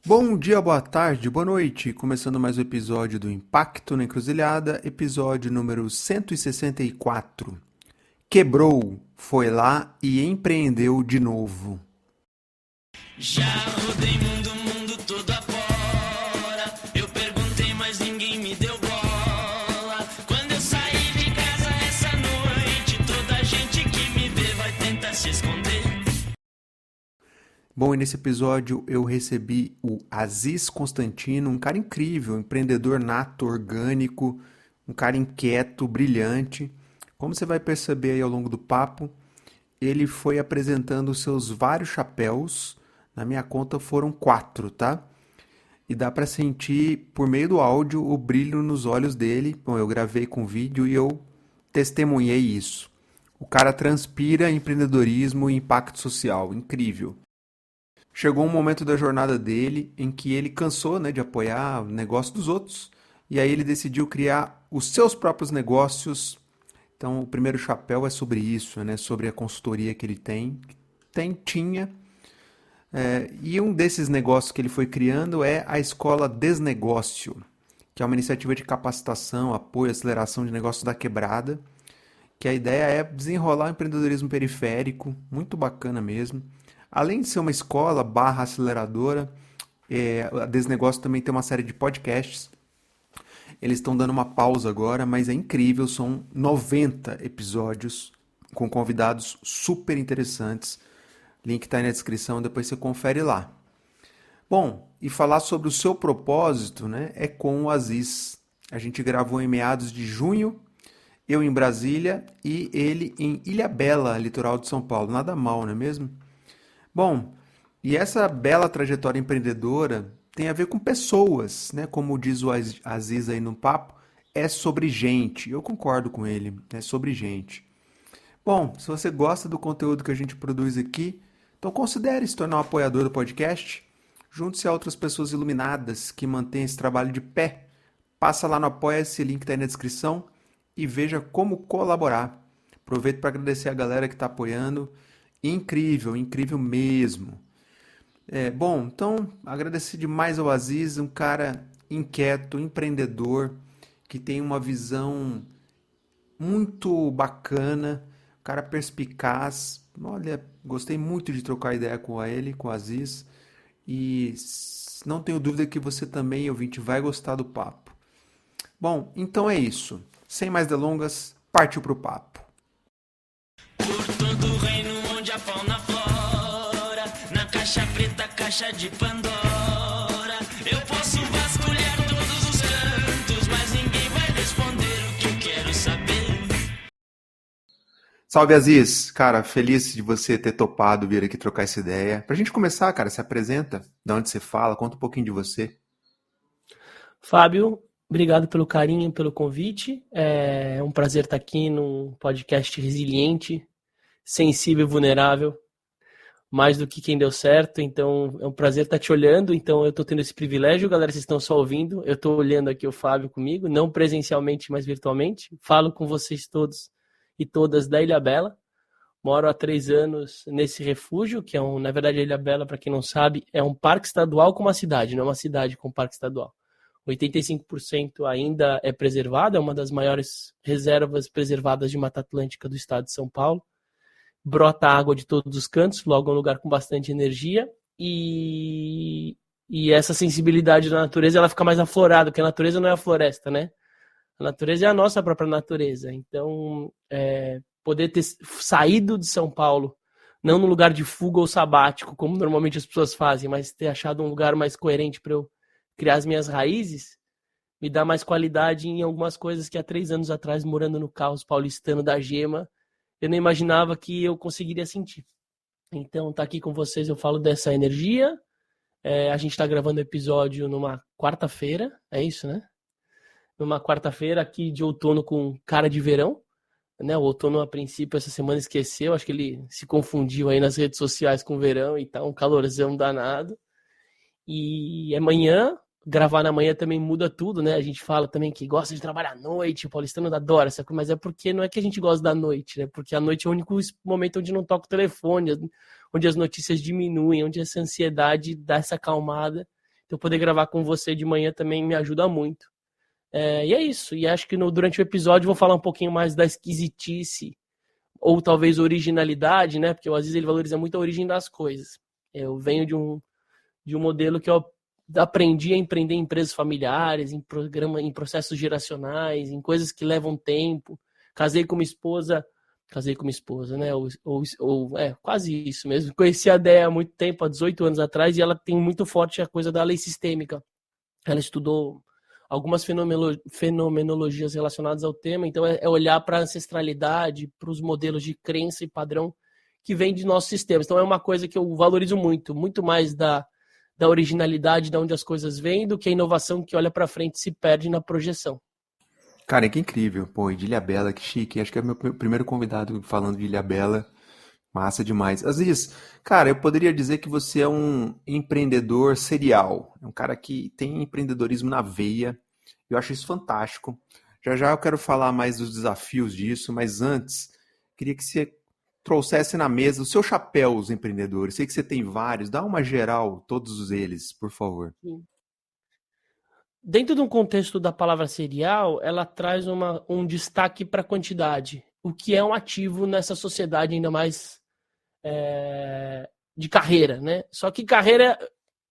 Bom dia, boa tarde, boa noite. Começando mais um episódio do Impacto na Encruzilhada, episódio número 164. Quebrou, foi lá e empreendeu de novo. Já rodei mundo todo afora. Eu perguntei, mas ninguém me deu bola. Quando eu sair de casa essa noite, toda gente que me vê vai tentar se esconder. Bom, e nesse episódio eu recebi o Aziz Constantino, um cara incrível, empreendedor nato, orgânico, um cara inquieto, brilhante. Como você vai perceber aí ao longo do papo, ele foi apresentando os seus vários chapéus. Na minha conta foram 4, tá? E dá pra sentir, por meio do áudio, o brilho nos olhos dele. Bom, eu gravei com vídeo e eu testemunhei isso. O cara transpira empreendedorismo e impacto social. Incrível. Chegou um momento da jornada dele em que ele cansou, né, de apoiar o negócio dos outros. E aí ele decidiu criar os seus próprios negócios. Então, o primeiro chapéu é sobre isso, né? Sobre a consultoria que ele tinha. E um desses negócios que ele foi criando é a Escola Desnegócio, que é uma iniciativa de capacitação, apoio, aceleração de negócios da quebrada, que a ideia é desenrolar o empreendedorismo periférico, muito bacana mesmo. Além de ser uma escola barra aceleradora, a Desnegócio também tem uma série de podcasts. Eles estão dando uma pausa agora, mas é incrível, são 90 episódios com convidados super interessantes. Link está aí na descrição, depois você confere lá. Bom, e falar sobre o seu propósito, né, é com o Aziz. A gente gravou em meados de junho, eu em Brasília e ele em Ilhabela, litoral de São Paulo. Nada mal, não é mesmo? Bom, e essa bela trajetória empreendedora tem a ver com pessoas, né? Como diz o Aziz aí no papo, é sobre gente. Eu concordo com ele, é sobre gente. Bom, se você gosta do conteúdo que a gente produz aqui, então considere se tornar um apoiador do podcast. Junte-se a outras pessoas iluminadas que mantêm esse trabalho de pé. Passa lá no Apoia-se, link está aí na descrição, e veja como colaborar. Aproveito para agradecer a galera que está apoiando. Incrível, incrível mesmo. Bom, então agradecer demais ao Aziz, um cara inquieto, empreendedor, que tem uma visão muito bacana, um cara perspicaz. Olha, gostei muito de trocar ideia com ele, com o Aziz, e não tenho dúvida que você também, ouvinte, vai gostar do papo. Bom, então é isso. Sem mais delongas, partiu pro papo. Por todo o reino onde a fauna flora, na caixa preta, caixa de Pandora. Eu posso vasculhar todos os cantos, mas ninguém vai responder o que eu quero saber. Salve, Aziz! Cara, feliz de você ter topado vir aqui trocar essa ideia. Pra gente começar, cara, se apresenta, de onde você fala, conta um pouquinho de você. Fábio, obrigado pelo carinho, pelo convite. É um prazer estar aqui num podcast resiliente, sensível e vulnerável, mais do que quem deu certo. Então, é um prazer estar te olhando. Então, eu estou tendo esse privilégio, galera, vocês estão só ouvindo. Eu estou olhando aqui o Fábio comigo, não presencialmente, mas virtualmente. Falo com vocês todos e todas da Ilhabela. Moro há 3 anos nesse refúgio, que é na verdade, a Ilhabela, para quem não sabe, é um parque estadual com uma cidade, não é uma cidade com um parque estadual. 85% ainda é preservado, é uma das maiores reservas preservadas de Mata Atlântica do estado de São Paulo. Brota água de todos os cantos, logo é um lugar com bastante energia, e essa sensibilidade da natureza ela fica mais aflorada, porque a natureza não é a floresta, né? A natureza é a nossa própria natureza. Então, poder ter saído de São Paulo, não num lugar de fuga ou sabático, como normalmente as pessoas fazem, mas ter achado um lugar mais coerente para eu criar as minhas raízes, me dá mais qualidade em algumas coisas que há 3 anos atrás, morando no caos paulistano da Gema, eu não imaginava que eu conseguiria sentir. Então, tá aqui com vocês, eu falo dessa energia. A gente tá gravando o episódio numa quarta-feira, é isso, né? Numa quarta-feira aqui de outono com cara de verão. Né? O outono, a princípio, essa semana esqueceu, acho que ele se confundiu aí nas redes sociais com o verão e tá um calorzão danado. E amanhã, gravar na manhã também muda tudo, né? A gente fala também que gosta de trabalhar à noite, o paulistano adora essa coisa, mas é porque não é que a gente gosta da noite, né? Porque a noite é o único momento onde não toca o telefone, onde as notícias diminuem, onde essa ansiedade dá essa acalmada. Então, poder gravar com você de manhã também me ajuda muito. E é isso. E acho que durante o episódio eu vou falar um pouquinho mais da esquisitice, ou talvez originalidade, né? Porque o Aziz ele valoriza muito a origem das coisas. Eu venho de um modelo que eu aprendi a empreender em empresas familiares, em processos geracionais, em coisas que levam tempo. Casei com uma esposa, né? Quase isso mesmo. Conheci a Déia há muito tempo, há 18 anos atrás, e ela tem muito forte a coisa da lei sistêmica. Ela estudou algumas fenomenologias relacionadas ao tema, então é olhar para a ancestralidade, para os modelos de crença e padrão que vem de nossos sistemas. Então é uma coisa que eu valorizo muito, muito mais da originalidade, de onde as coisas vêm, do que a inovação que olha para frente e se perde na projeção. Cara, que incrível. Pô, de Ilhabela, que chique. Acho que é meu primeiro convidado falando de Ilhabela. Massa demais. Aziz, cara, eu poderia dizer que você é um empreendedor serial. É um cara que tem empreendedorismo na veia. Eu acho isso fantástico. Já já eu quero falar mais dos desafios disso, mas antes, queria que você trouxesse na mesa o seu chapéu, os empreendedores. Sei que você tem vários. Dá uma geral, todos eles, por favor. Dentro de um contexto da palavra serial, ela traz um destaque para a quantidade, o que é um ativo nessa sociedade ainda mais de carreira, né? Só que carreira,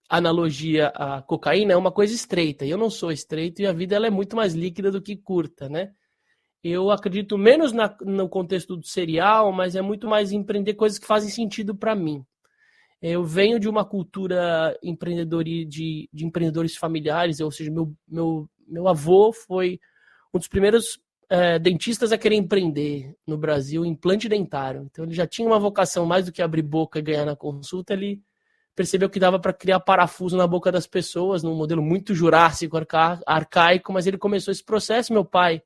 analogia à cocaína, é uma coisa estreita. E eu não sou estreito e a vida ela é muito mais líquida do que curta, né? Eu acredito menos no contexto do serial, mas é muito mais empreender coisas que fazem sentido para mim. Eu venho de uma cultura de empreendedores familiares, ou seja, meu avô foi um dos primeiros dentistas a querer empreender no Brasil, implante dentário. Então ele já tinha uma vocação mais do que abrir boca e ganhar na consulta, ele percebeu que dava para criar parafuso na boca das pessoas, num modelo muito jurássico, arcaico, mas ele começou esse processo. Meu pai,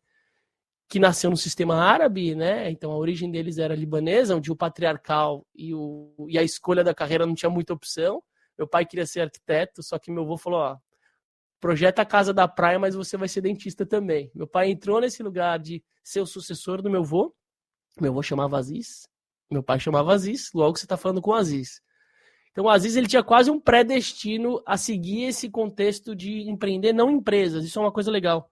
que nasceu no sistema árabe, né? Então a origem deles era libanesa, onde o patriarcal e a escolha da carreira não tinha muita opção. Meu pai queria ser arquiteto, só que meu avô falou, ó, projeta a casa da praia, mas você vai ser dentista também. Meu pai entrou nesse lugar de ser o sucessor do meu avô. Meu avô chamava Aziz, meu pai chamava Aziz, logo você está falando com o Aziz. Então o Aziz ele tinha quase um predestino a seguir esse contexto de empreender, não empresas. Isso é uma coisa legal.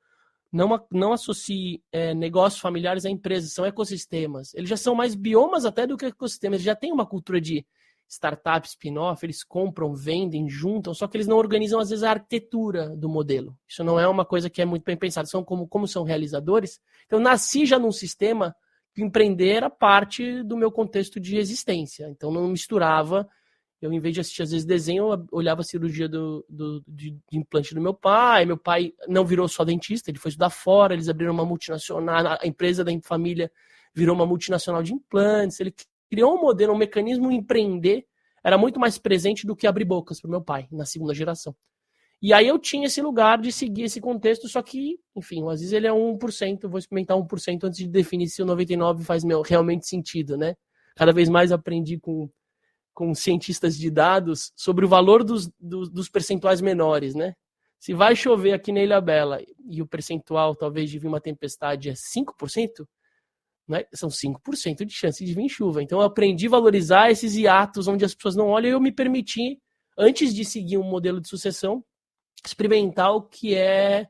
Não associe negócios familiares a empresas, são ecossistemas. Eles já são mais biomas até do que ecossistemas. Eles já têm uma cultura de startup, spin-off, eles compram, vendem, juntam, só que eles não organizam, às vezes, a arquitetura do modelo. Isso não é uma coisa que é muito bem pensada. São como são realizadores. Então, eu nasci já num sistema que empreender era parte do meu contexto de existência. Então, não misturava. Eu, em vez de assistir, às vezes, desenho, eu olhava a cirurgia de implante do meu pai. Meu pai não virou só dentista, ele foi estudar fora, eles abriram uma multinacional, a empresa da família virou uma multinacional de implantes. Ele criou um modelo, um mecanismo empreender, era muito mais presente do que abrir bocas para o meu pai, na segunda geração. E aí eu tinha esse lugar de seguir esse contexto, só que, enfim, às vezes ele é 1%, eu vou experimentar 1% antes de definir se o 99% faz realmente sentido, né? Cada vez mais aprendi com cientistas de dados sobre o valor dos percentuais menores, né? Se vai chover aqui na Ilhabela e o percentual talvez de vir uma tempestade é 5%, né? São 5% de chance de vir chuva. Então eu aprendi a valorizar esses hiatos onde as pessoas não olham e eu me permiti, antes de seguir um modelo de sucessão, experimentar o que é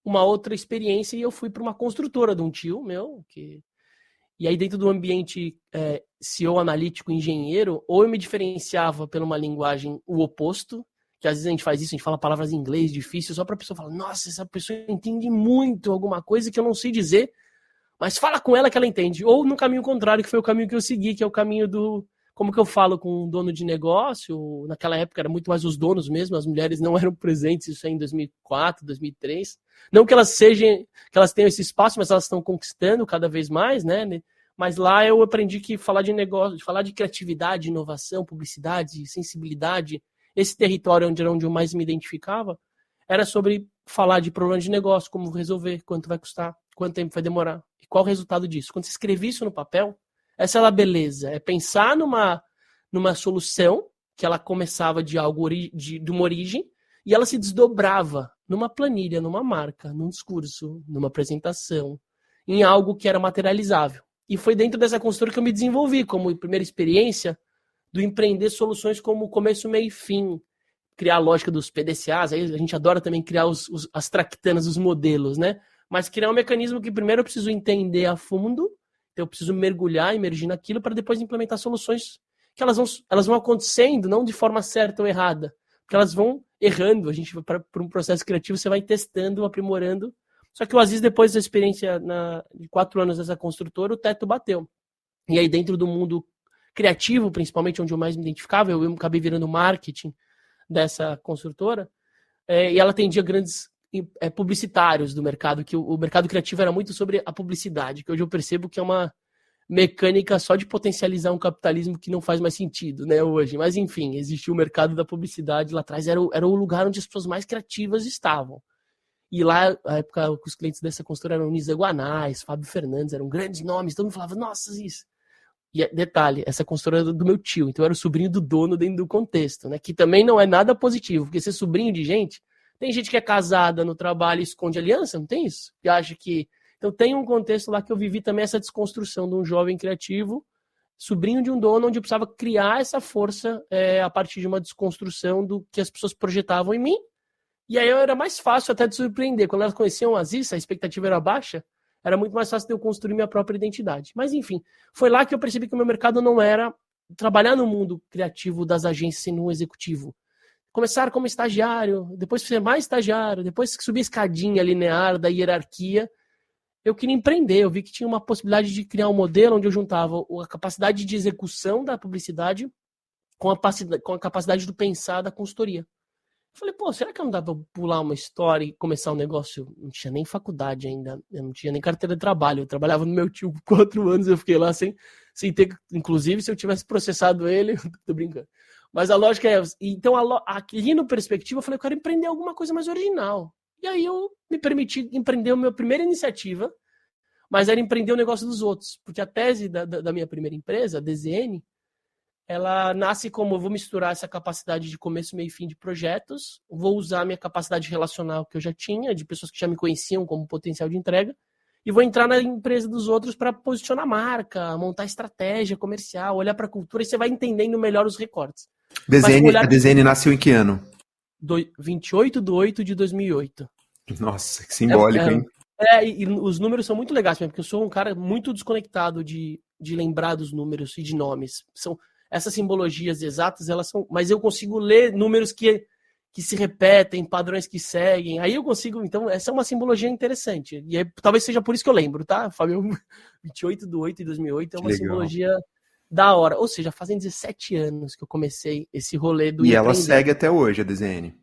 uma outra experiência e eu fui para uma construtora de um tio meu, e aí dentro do ambiente CEO analítico, engenheiro, ou eu me diferenciava por uma linguagem o oposto, que às vezes a gente faz isso, a gente fala palavras em inglês difíceis, só para a pessoa falar, nossa, essa pessoa entende muito alguma coisa que eu não sei dizer, mas fala com ela que ela entende. Ou no caminho contrário, que foi o caminho que eu segui, que é o caminho como que eu falo com um dono de negócio, naquela época era muito mais os donos mesmo, as mulheres não eram presentes, isso aí em 2004, 2003. Não que elas tenham esse espaço, mas elas estão conquistando cada vez mais, né? Mas lá eu aprendi que falar de negócio, falar de criatividade, inovação, publicidade, sensibilidade, esse território onde eu mais me identificava, era sobre falar de problema de negócio, como resolver, quanto vai custar, quanto tempo vai demorar, e qual o resultado disso. Quando você escreve isso no papel, essa é a beleza, é pensar numa solução, que ela começava de uma origem, e ela se desdobrava numa planilha, numa marca, num discurso, numa apresentação, em algo que era materializável. E foi dentro dessa construtora que eu me desenvolvi, como primeira experiência do empreender soluções como começo, meio e fim. criar a lógica dos PDCAs, aí a gente adora também criar as tractanas, os modelos, né? Mas criar um mecanismo que primeiro eu preciso entender a fundo, então eu preciso mergulhar, emergir naquilo, para depois implementar soluções que elas vão acontecendo, não de forma certa ou errada, porque elas vão errando. A gente, para um processo criativo, você vai testando, aprimorando. Só que o Aziz, depois da experiência de 4 anos dessa construtora, o teto bateu. E aí, dentro do mundo criativo, principalmente, onde eu mais me identificava, eu acabei virando marketing dessa construtora, e ela atendia grandes publicitários do mercado, que o mercado criativo era muito sobre a publicidade, que hoje eu percebo que é uma mecânica só de potencializar um capitalismo que não faz mais sentido, né, hoje. Mas, enfim, existiu o mercado da publicidade lá atrás, era o lugar onde as pessoas mais criativas estavam. E lá, na época, os clientes dessa consultora eram Nisa Guanais, Fábio Fernandes, eram grandes nomes, todo mundo falava, nossa, isso. E detalhe, essa consultora era do meu tio, então eu era o sobrinho do dono dentro do contexto, né, que também não é nada positivo, porque ser sobrinho de gente, tem gente que é casada no trabalho e esconde aliança, não tem isso? E acha que... Então tem um contexto lá que eu vivi também essa desconstrução de um jovem criativo, sobrinho de um dono, onde eu precisava criar essa força a partir de uma desconstrução do que as pessoas projetavam em mim. E aí era mais fácil até de surpreender. Quando elas conheciam o Aziz, a expectativa era baixa, era muito mais fácil de eu construir minha própria identidade. Mas enfim, foi lá que eu percebi que o meu mercado não era trabalhar no mundo criativo das agências sendo um executivo. Começar como estagiário, depois ser mais estagiário, depois subir a escadinha linear da hierarquia. Eu queria empreender, eu vi que tinha uma possibilidade de criar um modelo onde eu juntava a capacidade de execução da publicidade com a capacidade do pensar da consultoria. Eu falei, pô, será que não dá pra pular uma história e começar um negócio? Não tinha nem faculdade ainda, eu não tinha nem carteira de trabalho, eu trabalhava no meu tio por 4 anos, eu fiquei lá sem ter, inclusive se eu tivesse processado ele, tô brincando. Mas a lógica é, então aqui no Perspectiva eu falei, eu quero empreender alguma coisa mais original. E aí eu me permiti empreender a minha primeira iniciativa, mas era empreender o negócio dos outros. Porque a tese da minha primeira empresa, a DZN, ela nasce como eu vou misturar essa capacidade de começo, meio e fim de projetos, vou usar a minha capacidade relacional que eu já tinha, de pessoas que já me conheciam como potencial de entrega, e vou entrar na empresa dos outros para posicionar marca, montar estratégia comercial, olhar para a cultura, e você vai entendendo melhor os recortes. A DZN nasceu em que ano? 28/8/2008. Nossa, que simbólico, hein? E os números são muito legais, porque eu sou um cara muito desconectado de lembrar dos números e de nomes. Essas simbologias exatas, elas são... Mas eu consigo ler números que se repetem, padrões que seguem. Aí eu consigo... Então, essa é uma simbologia interessante. E aí, talvez seja por isso que eu lembro, tá, Fábio? 28/8/2008 é uma simbologia da hora. Ou seja, fazem 17 anos que eu comecei esse rolê do E ela segue até hoje, a DZN.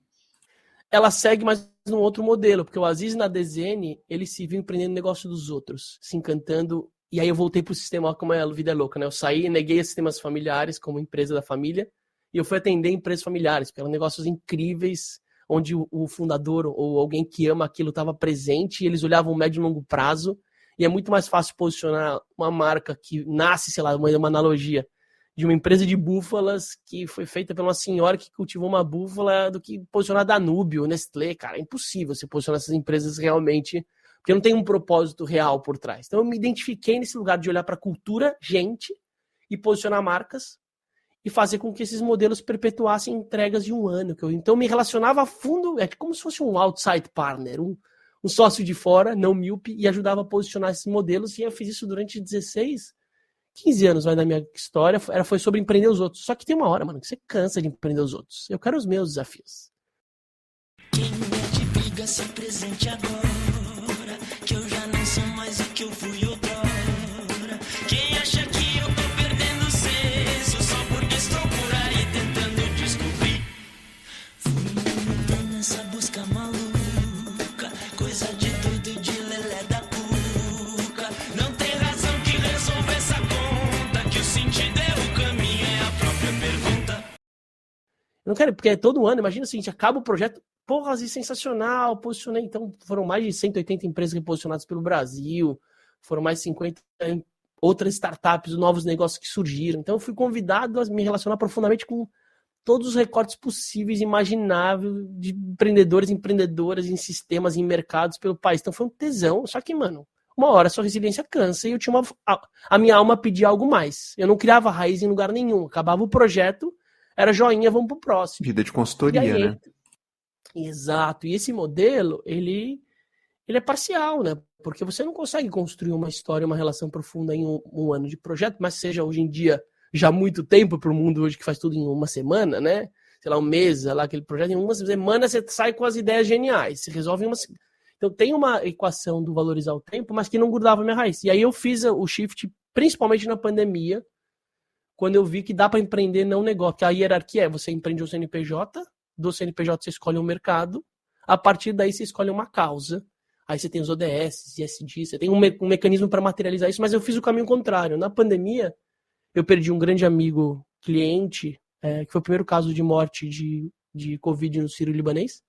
Ela segue, mas num outro modelo, porque o Aziz na DZN, ele se viu empreendendo o negócio dos outros, se encantando, e aí eu voltei pro sistema, como a vida é louca, né? Eu saí, neguei os sistemas familiares como empresa da família, e eu fui atender empresas familiares, porque eram negócios incríveis, onde o fundador ou alguém que ama aquilo estava presente, e eles olhavam médio e longo prazo, e é muito mais fácil posicionar uma marca que nasce, sei lá, uma analogia, de uma empresa de búfalas que foi feita por uma senhora que cultivou uma búfala do que posicionar Danúbio, Nestlé, cara, é impossível você posicionar essas empresas realmente, porque não tem um propósito real por trás. Então eu me identifiquei nesse lugar de olhar para a cultura, gente, e posicionar marcas, e fazer com que esses modelos perpetuassem entregas de 1 ano. Então eu me relacionava a fundo, é como se fosse um outside partner, um sócio de fora, não míope, e ajudava a posicionar esses modelos, e eu fiz isso durante 15 anos vai da minha história, foi sobre empreender os outros. Só que tem uma hora, mano, que você cansa de empreender os outros. Eu quero os meus desafios. Quem é de briga se presente agora, que eu já não sou mais o que eu fui outrora. Quem acha que eu tô perdendo o senso só porque estou por aí tentando descobrir. Fui nessa busca maluca, coisa de doido de lelé da cuca. Não tem razão que resolva essa conta, que o sentido é o caminho, é a própria pergunta. Eu não quero, porque todo ano, imagina o seguinte, acaba o projeto, porra, Aziz, sensacional, posicionei, então foram mais de 180 empresas reposicionadas pelo Brasil, foram mais de 50 outras startups, novos negócios que surgiram, então eu fui convidado a me relacionar profundamente com todos os recortes possíveis, imagináveis, de empreendedores, empreendedoras em sistemas, em mercados pelo país, então foi um tesão, só que, mano, uma hora a sua resiliência cansa e eu tinha a minha alma pedia algo mais, eu não criava raiz em lugar nenhum, acabava o projeto, era joinha, vamos pro próximo. Vida de E consultoria, aí, né? exato. E esse modelo, ele é parcial, né? Porque você não consegue construir uma história, uma relação profunda em um ano de projeto, mas seja hoje em dia já muito tempo para o mundo hoje que faz tudo em uma semana, né? Sei lá, um mês, sei lá, aquele projeto, em uma semana você sai com as ideias geniais, se resolve em uma. Então tem uma equação do valorizar o tempo, mas que não grudava a minha raiz. E aí eu fiz o shift, principalmente na pandemia, quando eu vi que dá para empreender não negócio. Porque a hierarquia é, você empreende um CNPJ, do CNPJ você escolhe um mercado, a partir daí você escolhe uma causa. Aí você tem os ODS, ESG, você tem um mecanismo para materializar isso, mas eu fiz o caminho contrário. Na pandemia, eu perdi um grande amigo, cliente, que foi o primeiro caso de morte de Covid no Sírio-Libanês,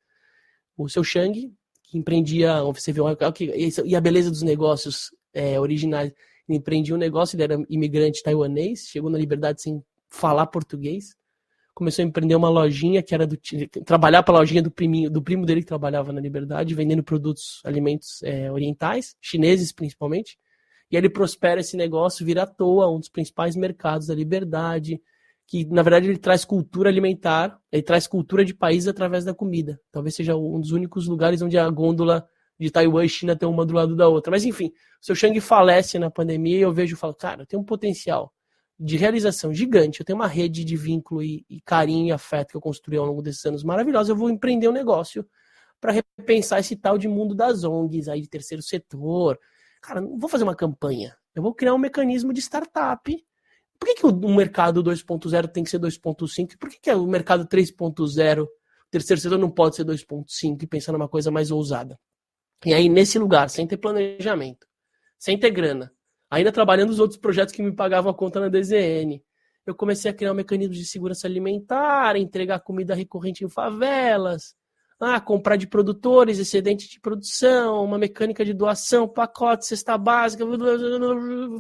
o seu Shang, que empreendia, você viu, e a beleza dos negócios originais, ele empreendia um negócio, ele era imigrante taiwanês, chegou na Liberdade sem falar português, começou a empreender uma lojinha que era trabalhar para a lojinha do primo dele que trabalhava na Liberdade, vendendo produtos, alimentos orientais, chineses principalmente. E aí ele prospera esse negócio, vira à toa um dos principais mercados da Liberdade, que na verdade ele traz cultura alimentar, ele traz cultura de país através da comida. Talvez seja um dos únicos lugares onde a gôndola de Taiwan e China tem uma do lado da outra. Mas enfim, o seu Shang falece na pandemia e eu vejo e falo, cara, tem um potencial de realização gigante, eu tenho uma rede de vínculo e carinho e afeto que eu construí ao longo desses anos maravilhosos, eu vou empreender um negócio para repensar esse tal de mundo das ONGs, aí de terceiro setor. Cara, não vou fazer uma campanha, eu vou criar um mecanismo de startup. Por que o mercado 2.0 tem que ser 2.5? Por que o mercado 3.0, o terceiro setor, não pode ser 2.5 e pensar numa coisa mais ousada? E aí, nesse lugar, sem ter planejamento, sem ter grana, ainda trabalhando os outros projetos que me pagavam a conta na DZN, eu comecei a criar um mecanismo de segurança alimentar, entregar comida recorrente em favelas, comprar de produtores, excedente de produção, uma mecânica de doação, pacote, cesta básica,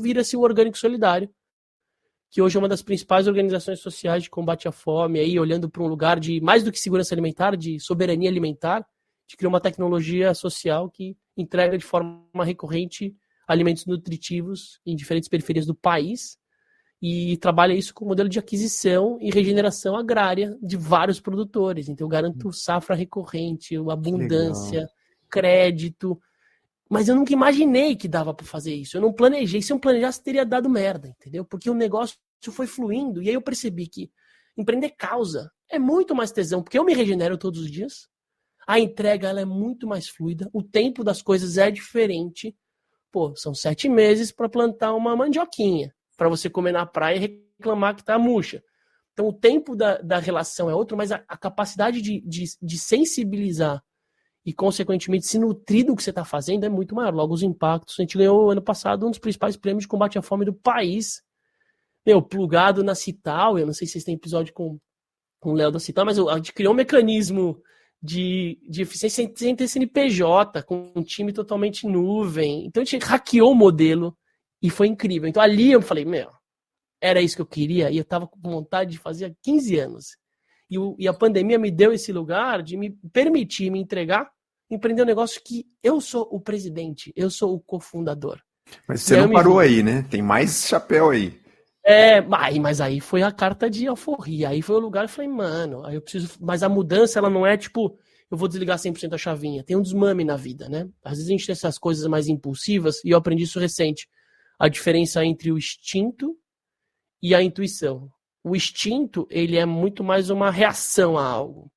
vira-se o Orgânico Solidário, que hoje é uma das principais organizações sociais de combate à fome, aí olhando para um lugar de mais do que segurança alimentar, de soberania alimentar, de criar uma tecnologia social que entrega de forma recorrente alimentos nutritivos em diferentes periferias do país e trabalha isso com modelo de aquisição e regeneração agrária de vários produtores. Então eu garanto safra recorrente, abundância, crédito, mas eu nunca imaginei que dava para fazer isso. Eu não planejei. Se eu planejasse, teria dado merda, entendeu? Porque o negócio foi fluindo e aí eu percebi que empreender causa é muito mais tesão, porque eu me regenero todos os dias, a entrega ela é muito mais fluida, o tempo das coisas é diferente. Pô, são 7 meses para plantar uma mandioquinha, para você comer na praia e reclamar que tá murcha. Então o tempo da relação é outro, mas a capacidade de sensibilizar e, consequentemente, se nutrir do que você está fazendo é muito maior. Logo, os impactos. A gente ganhou, ano passado, um dos principais prêmios de combate à fome do país. Plugado na Cital, eu não sei se vocês têm episódio com o Léo da Cital, mas a gente criou um mecanismo de eficiência sem ter CNPJ, com um time totalmente nuvem. Então a gente hackeou o modelo e foi incrível. Então ali eu falei, era isso que eu queria e eu estava com vontade de fazer há 15 anos. E a pandemia me deu esse lugar de me permitir me entregar, empreender um negócio que eu sou o presidente, eu sou o cofundador. Mas você não parou aí, né? Tem mais chapéu aí. Mas aí foi a carta de alforria. Aí foi o lugar, eu falei, mano, aí eu preciso. Mas a mudança, ela não é tipo, eu vou desligar 100% a chavinha. Tem um desmame na vida, né? Às vezes a gente tem essas coisas mais impulsivas, e eu aprendi isso recente. A diferença entre o instinto e a intuição. O instinto, ele é muito mais uma reação a algo.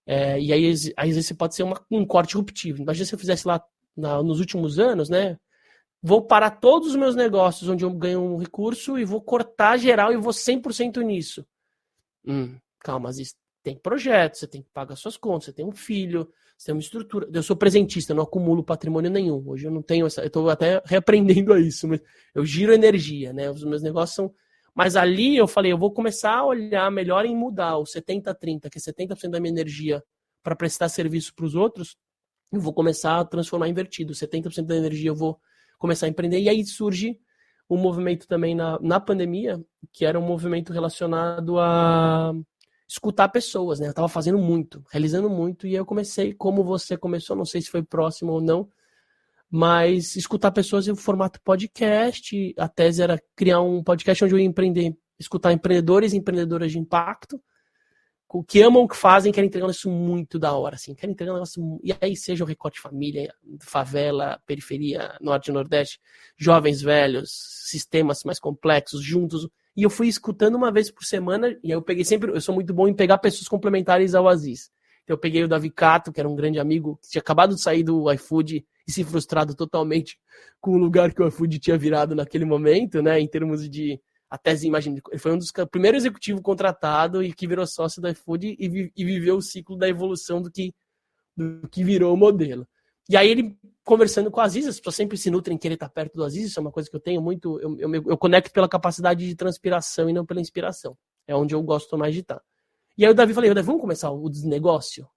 E aí, às vezes, pode ser um corte ruptivo. Imagina se eu fizesse lá nos últimos anos, né? Vou parar todos os meus negócios onde eu ganho um recurso e vou cortar geral e vou 100% nisso. Calma, mas tem projeto, você tem que pagar suas contas, você tem um filho, você tem uma estrutura. Eu sou presentista, não acumulo patrimônio nenhum. Hoje eu não tenho eu estou até reaprendendo a isso, mas eu giro energia, né? Os meus negócios são... Mas ali eu falei, eu vou começar a olhar melhor em mudar o 70-30, que é 70% da minha energia para prestar serviço para os outros, eu vou começar a transformar invertido. 70% da energia eu vou começar a empreender. E aí surge um movimento também na pandemia, que era um movimento relacionado a escutar pessoas, né? Eu estava fazendo muito, realizando muito, e aí eu comecei, como você começou, não sei se foi próximo ou não, mas escutar pessoas em formato podcast. A tese era criar um podcast onde eu ia empreender escutar empreendedores e empreendedoras de impacto, que amam o que fazem, querem entregar um negócio muito da hora, assim, querem entregar um negócio, e aí seja o recorte família, favela, periferia, norte e nordeste, jovens velhos, sistemas mais complexos, juntos, e eu fui escutando uma vez por semana, e aí eu peguei sempre, eu sou muito bom em pegar pessoas complementares ao Aziz. Então eu peguei o Davi Cato, que era um grande amigo, que tinha acabado de sair do iFood e se frustrado totalmente com o lugar que o iFood tinha virado naquele momento, né, em termos de a tese, imagina, ele foi um dos primeiros executivos contratado e que virou sócio do iFood e viveu o ciclo da evolução do que virou o modelo. E aí ele, conversando com o Aziz, as pessoas sempre se nutrem em querer estar perto do Aziz, isso é uma coisa que eu tenho muito, eu conecto pela capacidade de transpiração e não pela inspiração. É onde eu gosto mais de estar. E aí o Davi falei, vamos começar o desnegócio?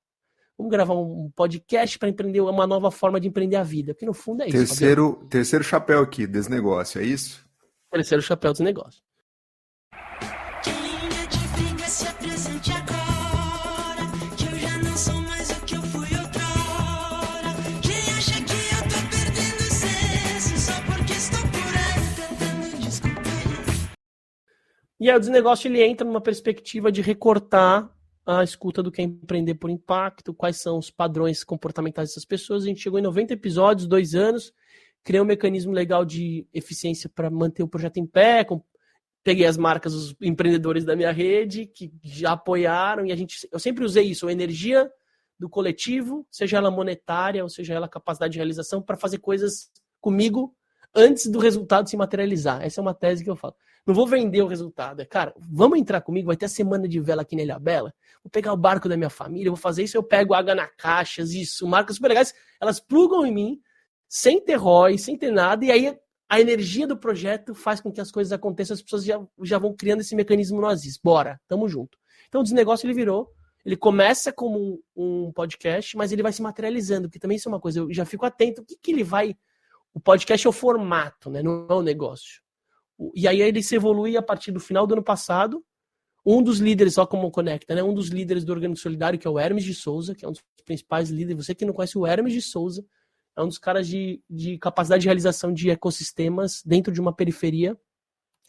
Vamos gravar um podcast para empreender uma nova forma de empreender a vida, porque no fundo é isso. Terceiro chapéu aqui, desnegócio, é isso? Terceiro chapéu dos negócios. Quem é de briga se apresente agora, que eu já não sou mais o que eu fui outrora. Quem acha que eu tô perdendo o senso só porque estou por aí tentando descobrir. E aí o desnegócio ele entra numa perspectiva de recortar a escuta do que é empreender por impacto, quais são os padrões comportamentais dessas pessoas. A gente chegou em 90 episódios, 2 anos, criei um mecanismo legal de eficiência para manter o projeto em pé, peguei as marcas, os empreendedores da minha rede, que já apoiaram, e eu sempre usei isso, a energia do coletivo, seja ela monetária, ou seja ela capacidade de realização, para fazer coisas comigo antes do resultado se materializar. Essa é uma tese que eu falo. Não vou vender o resultado. Cara, vamos entrar comigo, vai ter a semana de vela aqui na Ilhabela, vou pegar o barco da minha família, vou fazer isso, eu pego água na caixa, isso, marcas super legais, elas plugam em mim, sem ter ROI, sem ter nada, e aí a energia do projeto faz com que as coisas aconteçam, as pessoas já vão criando esse mecanismo no Aziz. Bora, tamo junto. Então o desnegócio ele começa como um podcast, mas ele vai se materializando, porque também isso é uma coisa, eu já fico atento, o que ele vai... O podcast é o formato, né? Não é o negócio. E aí ele se evolui a partir do final do ano passado. Um dos líderes, só como conecta, né? Um dos líderes do Orgânico Solidário, que é o Hermes de Souza, que é um dos principais líderes. Você que não conhece o Hermes de Souza, é um dos caras de capacidade de realização de ecossistemas dentro de uma periferia.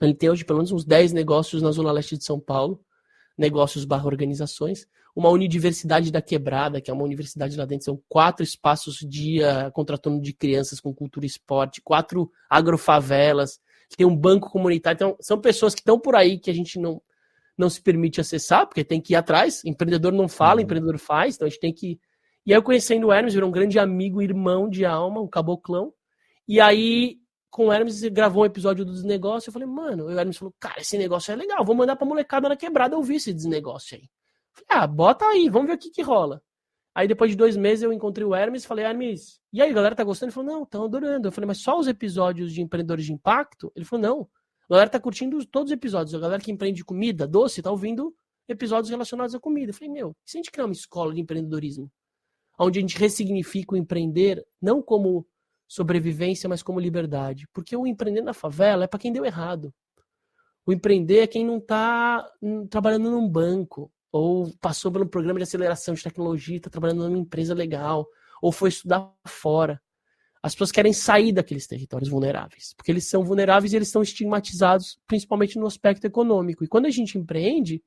Ele tem hoje pelo menos uns 10 negócios na Zona Leste de São Paulo, negócios/organizações. Uma Unidiversidade da Quebrada, que é uma universidade lá dentro, são 4 espaços dia contratando de crianças com cultura e esporte, 4 agrofavelas, tem um banco comunitário. Então, são pessoas que estão por aí que a gente não se permite acessar, porque tem que ir atrás. Empreendedor não fala, empreendedor faz, então a gente tem que... E aí eu conhecendo o Hermes, virou um grande amigo, irmão de alma, um caboclão. E aí, com o Hermes, ele gravou um episódio do Desnegócio. Eu falei, mano, o Hermes falou, cara, esse negócio é legal, vou mandar pra molecada na quebrada ouvir esse desnegócio aí. Eu falei, bota aí, vamos ver o que rola. Aí depois de 2 meses eu encontrei o Hermes e falei, Hermes, e aí, a galera tá gostando? Ele falou, não, estão adorando. Eu falei, mas só os episódios de empreendedores de impacto? Ele falou, não, a galera tá curtindo todos os episódios. A galera que empreende comida, doce, tá ouvindo episódios relacionados à comida. Eu falei, meu, e se a gente criar uma escola de empreendedorismo? Onde a gente ressignifica o empreender, não como sobrevivência, mas como liberdade. Porque o empreender na favela é para quem deu errado. O empreender é quem não tá trabalhando num banco, ou passou pelo programa de aceleração de tecnologia, está trabalhando numa empresa legal, ou foi estudar fora. As pessoas querem sair daqueles territórios vulneráveis, porque eles são vulneráveis e eles estão estigmatizados, principalmente no aspecto econômico. E quando a gente empreende,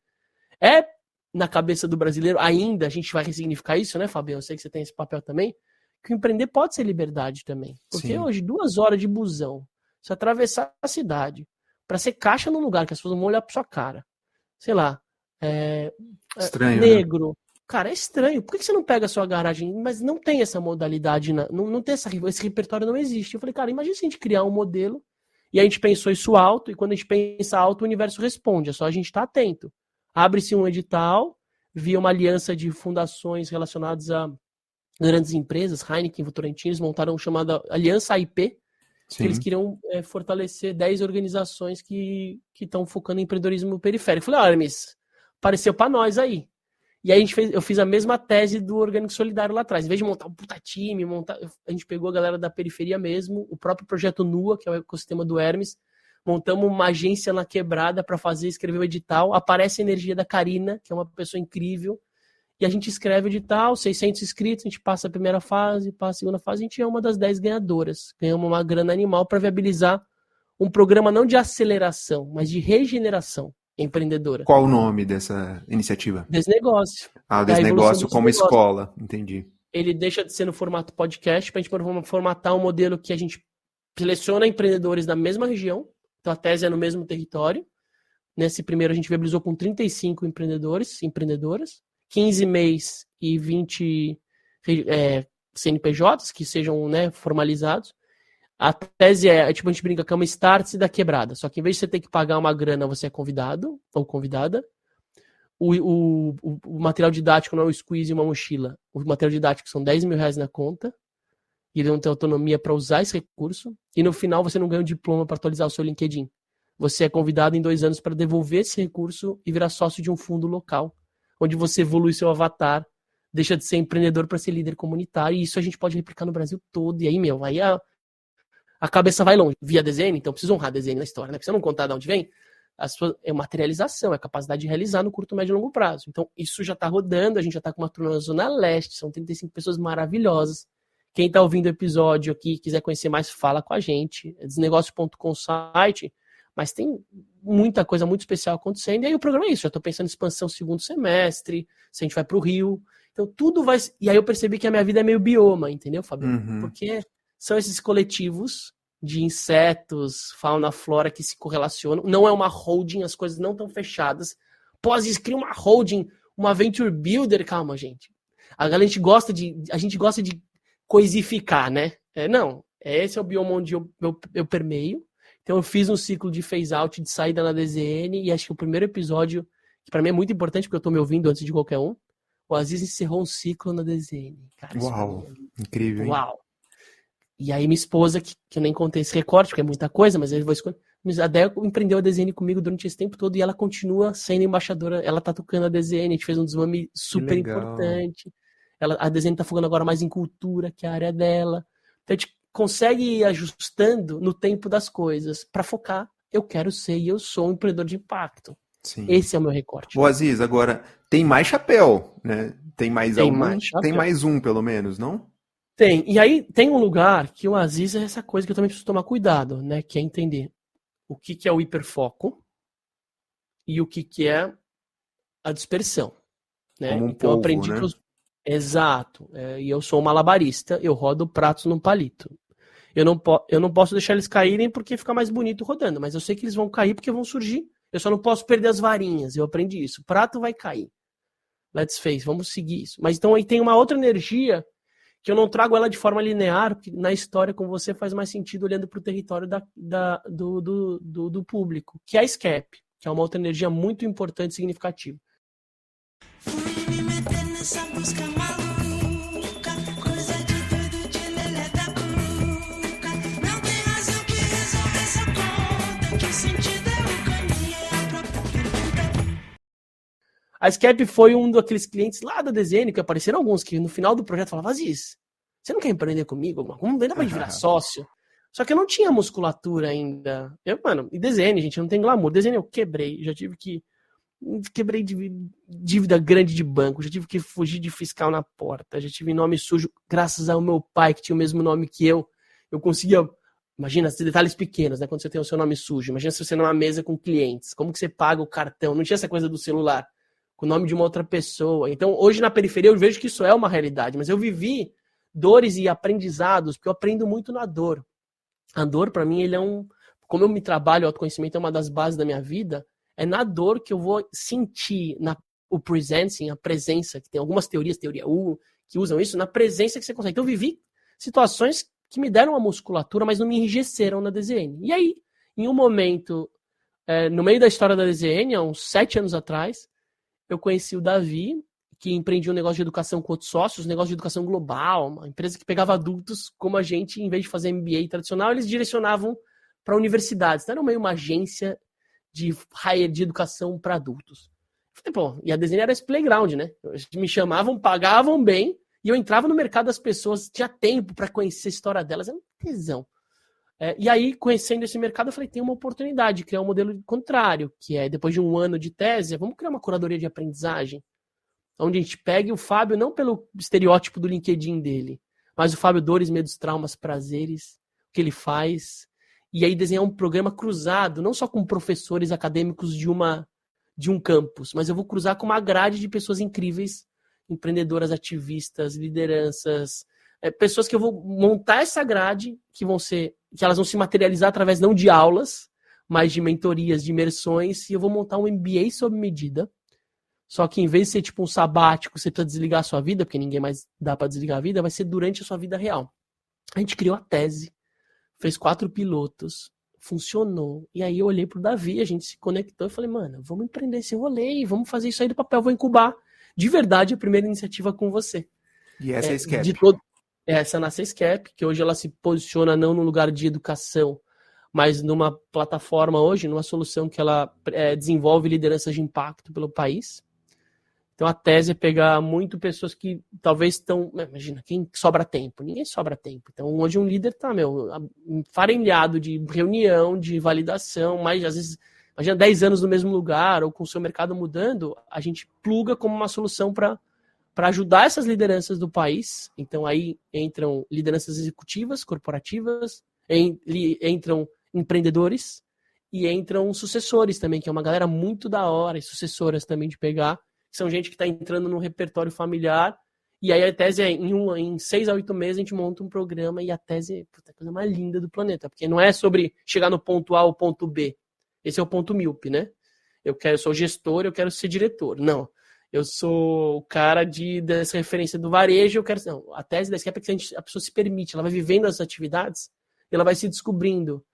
na cabeça do brasileiro, ainda, a gente vai ressignificar isso, né, Fabião? Eu sei que você tem esse papel também, que o empreender pode ser liberdade também. Porque Sim. Hoje, 2 horas de busão, se atravessar a cidade, para ser caixa num lugar que as pessoas vão olhar pra sua cara, sei lá, Estranho, negro. Né? Cara, é estranho. Por que você não pega a sua garagem? Mas não tem essa modalidade, não tem esse repertório não existe. Eu falei, cara, imagina se a gente criar um modelo e a gente pensou isso alto, e quando a gente pensa alto, o universo responde. É só a gente estar atento. Abre-se um edital via uma aliança de fundações relacionadas a grandes empresas, Heineken, Votorantim, eles montaram uma chamada Aliança AIP, que eles queriam fortalecer 10 organizações que estão focando em empreendedorismo periférico. Eu falei, Hermes, apareceu para nós aí. E aí eu fiz a mesma tese do Orgânico Solidário lá atrás. Em vez de montar um puta time, a gente pegou a galera da periferia mesmo, o próprio projeto NUA, que é o ecossistema do Hermes, montamos uma agência na quebrada para escrever o edital, aparece a energia da Karina, que é uma pessoa incrível, e a gente escreve o edital, 600 inscritos, a gente passa a primeira fase, passa a segunda fase, a gente é uma das 10 ganhadoras. Ganhamos uma grana animal para viabilizar um programa não de aceleração, mas de regeneração empreendedora. Qual o nome dessa iniciativa? Desnegócio. Ah, o É a evolução Desnegócio do como desnegócio. escola, entendi. Ele deixa de ser no formato podcast para a gente formatar um modelo que a gente seleciona empreendedores da mesma região, então a tese é no mesmo território. Nesse primeiro a gente viabilizou com 35 empreendedores, empreendedoras, 15 MEIs e 20 CNPJs que sejam, né, formalizados. A tese tipo, a gente brinca que é uma start da quebrada, só que em vez de você ter que pagar uma grana, você é convidado ou convidada. O material didático não é um squeeze e uma mochila. O material didático são 10 mil reais na conta. E ele não tem autonomia para usar esse recurso. E no final você não ganha um diploma para atualizar o seu LinkedIn. Você é convidado em 2 anos para devolver esse recurso e virar sócio de um fundo local, onde você evolui seu avatar, deixa de ser empreendedor para ser líder comunitário. E isso a gente pode replicar no Brasil todo. E aí, aí a cabeça vai longe. Via desenho, então preciso honrar desenho na história, né? Porque se eu não contar de onde vem, é materialização, é capacidade de realizar no curto, médio e longo prazo. Então, isso já está rodando, a gente já está com uma turma na Zona Leste, são 35 pessoas maravilhosas. Quem está ouvindo o episódio aqui, quiser conhecer mais, fala com a gente. É desnegócio.com site, mas tem muita coisa muito especial acontecendo. E aí o programa é isso, já estou pensando em expansão segundo semestre, se a gente vai para o Rio. Então, tudo vai... E aí eu percebi que a minha vida é meio bioma, entendeu, Fabio? Porque são esses coletivos de insetos, fauna, flora que se correlacionam. Não é uma holding, as coisas não estão fechadas. Pós cria uma holding, uma venture builder. Calma, gente. A gente gosta de coisificar, né? Esse é o bioma onde eu permeio. Então eu fiz um ciclo de phase-out, de saída na DZN, e acho que o primeiro episódio, que para mim é muito importante, porque eu tô me ouvindo antes de qualquer um, o Aziz encerrou um ciclo na DZN. Cara, Uau, incrível, hein? Uau! E aí minha esposa, que eu nem contei esse recorte, porque é muita coisa, mas eu vou escolher. A Déia empreendeu a DZN comigo durante esse tempo todo e ela continua sendo embaixadora. Ela tá tocando a DZN, a gente fez um desmame super importante. A DZN tá focando agora mais em cultura, que é a área dela. Então a gente consegue ir ajustando no tempo das coisas para focar. Eu quero ser e eu sou um empreendedor de impacto. Sim. Esse é o meu recorte. Ô Aziz, agora, tem mais chapéu, né? Tem mais algum? Tem mais um, pelo menos, não? Tem. E aí tem um lugar que o Aziz é essa coisa que eu também preciso tomar cuidado, né? Que é entender o que é o hiperfoco e o que é a dispersão. Né? Como então eu aprendi né? que Exato. E eu sou um malabarista, eu rodo pratos num palito. Eu não posso deixar eles caírem porque fica mais bonito rodando, mas eu sei que eles vão cair porque vão surgir. Eu só não posso perder as varinhas. Eu aprendi isso. O prato vai cair. Let's face, vamos seguir isso. Mas então aí tem uma outra energia que eu não trago ela de forma linear, porque na história com você faz mais sentido olhando para o território do público, que é a escape, que é uma outra energia muito importante e significativa. Fui me meter nessa busca maluca, coisa de doido de lelé da cuca. Não tem razão que resolva essa conta, que sentido é o caminho, é a própria pergunta. A Escape foi um daqueles clientes lá da DZN, que apareceram alguns que no final do projeto falavam, Aziz, você não quer empreender comigo? Como dá pra gente virar sócio? Só que eu não tinha musculatura ainda. E DZN, gente, não tem glamour. DZN eu quebrei, quebrei dívida grande de banco, já tive que fugir de fiscal na porta, já tive nome sujo, graças ao meu pai, que tinha o mesmo nome que eu conseguia, imagina, detalhes pequenos, né, quando você tem o seu nome sujo, imagina se você numa mesa com clientes, como que você paga o cartão, não tinha essa coisa do celular, com o nome de uma outra pessoa. Então, hoje na periferia eu vejo que isso é uma realidade, mas eu vivi dores e aprendizados, porque eu aprendo muito na dor. A dor, para mim, ele é como eu me trabalho, o autoconhecimento é uma das bases da minha vida, é na dor que eu vou sentir o presencing, a presença, que tem algumas teorias, teoria U, que usam isso, na presença que você consegue. Então eu vivi situações que me deram uma musculatura, mas não me enrijeceram na DZN. E aí, em um momento, no meio da história da DZN, há uns 7 anos atrás, eu conheci o Davi, que empreendia um negócio de educação com outros sócios, um negócio de educação global, uma empresa que pegava adultos como a gente, em vez de fazer MBA tradicional, eles direcionavam para universidades. Então era meio uma agência de educação para adultos. Eu falei, e a DZN era esse playground, né? Eles me chamavam, pagavam bem, e eu entrava no mercado das pessoas, tinha tempo para conhecer a história delas, era um tesão. E aí, conhecendo esse mercado, eu falei, tem uma oportunidade de criar um modelo contrário, que é, depois de um ano de tese, vamos criar uma curadoria de aprendizagem, onde a gente pegue o Fábio, não pelo estereótipo do LinkedIn dele, mas o Fábio dores, medos, traumas, prazeres, o que ele faz, e aí desenhar um programa cruzado, não só com professores acadêmicos de um campus, mas eu vou cruzar com uma grade de pessoas incríveis, empreendedoras, ativistas, lideranças, pessoas que eu vou montar essa grade, que elas vão se materializar através não de aulas, mas de mentorias, de imersões, e eu vou montar um MBA sob medida. Só que em vez de ser tipo um sabático, você precisa desligar a sua vida, porque ninguém mais dá para desligar a vida, vai ser durante a sua vida real. A gente criou a tese, fez 4 pilotos, funcionou. E aí eu olhei pro Davi, a gente se conectou e falei, mano, vamos empreender esse rolê, vamos fazer isso aí do papel, vou incubar. De verdade, a primeira iniciativa com você. E essa é a SCAP. Essa nasce a SCAP, que hoje ela se posiciona não no lugar de educação, mas numa plataforma hoje, numa solução que ela desenvolve lideranças de impacto pelo país. Então a tese é pegar muito pessoas que talvez estão... Imagina, quem sobra tempo? Ninguém sobra tempo. Então hoje um líder tá, enfarinhado de reunião, de validação, mas às vezes, imagina 10 anos no mesmo lugar, ou com o seu mercado mudando, a gente pluga como uma solução para ajudar essas lideranças do país. Então aí entram lideranças executivas, corporativas, entram empreendedores e entram sucessores também, que é uma galera muito da hora, e sucessoras também de pegar, que são gente que está entrando no repertório familiar, e aí a tese é, em 6 a 8 meses a gente monta um programa, e a tese é a coisa mais linda do planeta, porque não é sobre chegar no ponto A ou ponto B, esse é o ponto míope, né? Eu sou gestor, eu quero ser diretor. Não, eu sou o cara dessa referência do varejo, não, a tese da SCAP é que a pessoa se permite, ela vai vivendo as atividades, ela vai se descobrindo.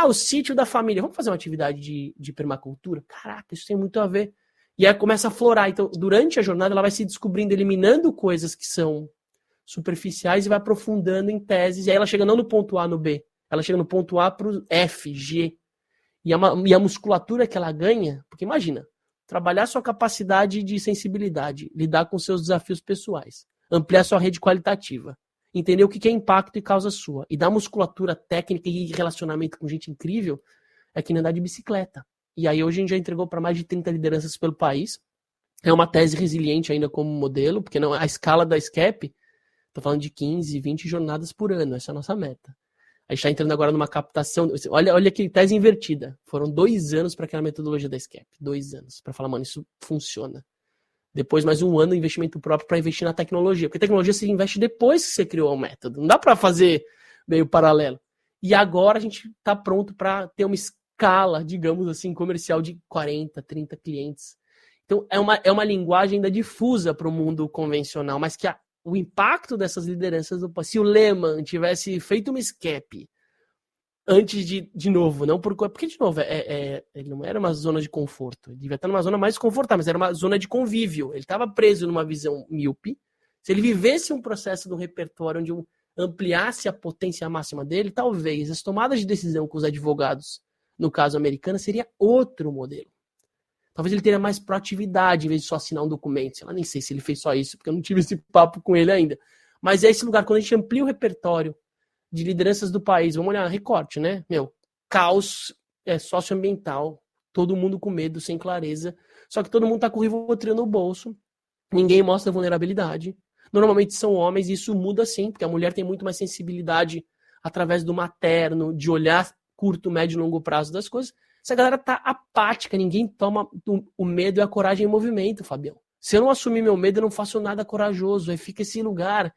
O sítio da família, vamos fazer uma atividade de permacultura? Caraca, isso tem muito a ver. E aí começa a florar. Então, durante a jornada, ela vai se descobrindo, eliminando coisas que são superficiais e vai aprofundando em teses. E aí ela chega não no ponto A, no B. Ela chega no ponto A para o F, G. E a musculatura que ela ganha, porque imagina, trabalhar sua capacidade de sensibilidade, lidar com seus desafios pessoais, ampliar sua rede qualitativa, entender o que é impacto e causa sua, e dar musculatura técnica e relacionamento com gente incrível, é que nem andar de bicicleta. E aí hoje a gente já entregou para mais de 30 lideranças pelo país. É uma tese resiliente ainda como modelo, porque não, a escala da SCAP, estou falando de 15, 20 jornadas por ano, essa é a nossa meta. A gente está entrando agora numa captação, olha que tese invertida. Foram 2 anos para aquela metodologia da SCAP, 2 anos, para falar, mano, isso funciona. Depois mais 1 ano de investimento próprio para investir na tecnologia, porque tecnologia se investe depois que você criou o método, não dá para fazer meio paralelo. E agora a gente está pronto para ter uma escala, digamos assim, comercial de 40, 30 clientes. Então, é uma linguagem ainda difusa para o mundo convencional, mas que o impacto dessas lideranças, se o Lehman tivesse feito uma SCAP antes de novo, não porque de novo, ele não era uma zona de conforto, ele devia estar numa zona mais confortável, mas era uma zona de convívio, ele estava preso numa visão míope. Se ele vivesse um processo de um repertório onde ampliasse a potência máxima dele, talvez as tomadas de decisão com os advogados, no caso americano, seria outro modelo. Talvez ele teria mais proatividade em vez de só assinar um documento. Eu nem sei se ele fez só isso, porque eu não tive esse papo com ele ainda. Mas é esse lugar, quando a gente amplia o repertório de lideranças do país, vamos olhar, recorte, né? Caos socioambiental, todo mundo com medo, sem clareza, só que todo mundo tá com o Rivotril no bolso, ninguém mostra vulnerabilidade. Normalmente são homens, e isso muda sim, porque a mulher tem muito mais sensibilidade através do materno, de olhar curto, médio e longo prazo das coisas. Essa galera tá apática, ninguém toma o medo e a coragem em movimento, Fabião. Se eu não assumir meu medo, eu não faço nada corajoso. Aí fica esse lugar,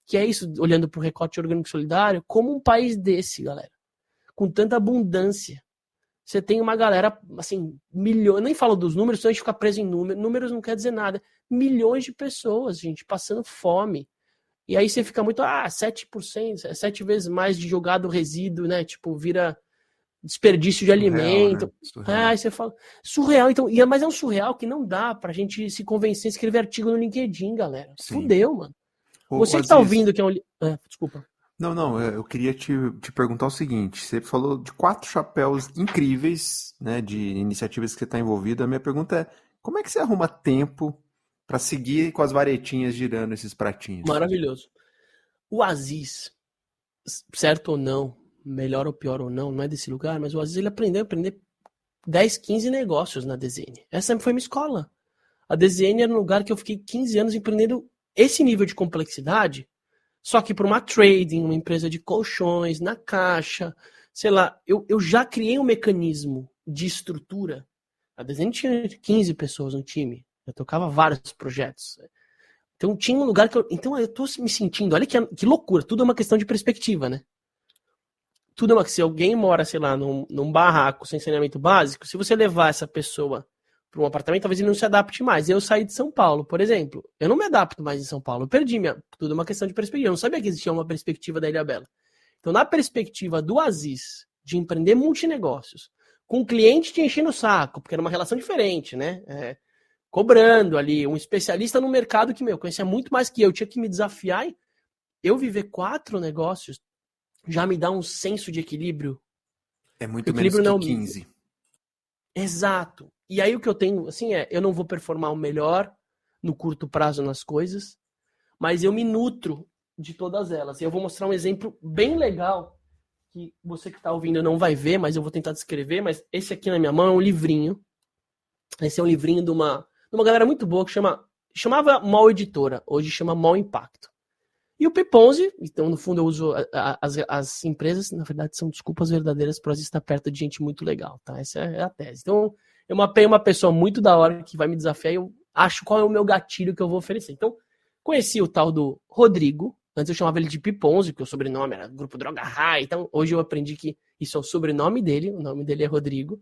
que é isso, olhando pro recorte orgânico solidário, como um país desse, galera, com tanta abundância. Você tem uma galera, assim, milhões, nem falo dos números, senão a gente fica preso em números. Números não quer dizer nada. Milhões de pessoas, gente, passando fome. E aí você fica muito, 7%, 7 vezes mais de jogado resíduo, né? Tipo, vira desperdício de alimento. Né? Aí você fala, surreal, então, mas é um surreal que não dá pra gente se convencer a escrever artigo no LinkedIn, galera. Sim. Fudeu, mano. Você que Aziz, tá ouvindo, que é um... desculpa. Não, eu queria te perguntar o seguinte, você falou de 4 chapéus incríveis, né, de iniciativas que você está envolvido. A minha pergunta é, como é que você arruma tempo para seguir com as varetinhas girando esses pratinhos? Maravilhoso. O Aziz, certo ou não, melhor ou pior ou não é desse lugar, mas o Aziz ele aprendeu a aprender 10, 15 negócios na DZN. Essa sempre foi minha escola. A DZN era um lugar que eu fiquei 15 anos empreendendo esse nível de complexidade, só que para uma trading, uma empresa de colchões, na Caixa, sei lá, eu já criei um mecanismo de estrutura. A desenho tinha 15 pessoas no time. Eu tocava vários projetos. Então tinha um lugar que então eu tô me sentindo, olha que loucura, tudo é uma questão de perspectiva, né? Tudo é se alguém mora, sei lá, num barraco sem saneamento básico, se você levar essa pessoa para um apartamento, talvez ele não se adapte mais. Eu saí de São Paulo, por exemplo. Eu não me adapto mais em São Paulo. Eu perdi tudo é uma questão de perspectiva. Eu não sabia que existia uma perspectiva da Ilhabela. Então, na perspectiva do Aziz, de empreender multinegócios, com o cliente te enchendo o saco, porque era uma relação diferente, né? Cobrando ali, um especialista no mercado que, conhecia muito mais que eu, tinha que me desafiar. E eu viver 4 negócios já me dá um senso de equilíbrio. É muito menos que 15. Exato. E aí o que eu tenho, assim, eu não vou performar o melhor no curto prazo nas coisas, mas eu me nutro de todas elas. E eu vou mostrar um exemplo bem legal, que você que está ouvindo não vai ver, mas eu vou tentar descrever, mas esse aqui na minha mão é um livrinho. Esse é um livrinho de uma galera muito boa que chamava Mall Editora, hoje chama Mall Impacto. E o P11, então no fundo eu uso as empresas, na verdade são desculpas verdadeiras para estar perto de gente muito legal, tá? Essa é a tese. Então eu mapeei uma pessoa muito da hora que vai me desafiar e eu acho qual é o meu gatilho que eu vou oferecer. Então conheci o tal do Rodrigo, antes eu chamava ele de P11, porque o sobrenome era Grupo Droga High, então hoje eu aprendi que isso é o sobrenome dele, o nome dele é Rodrigo.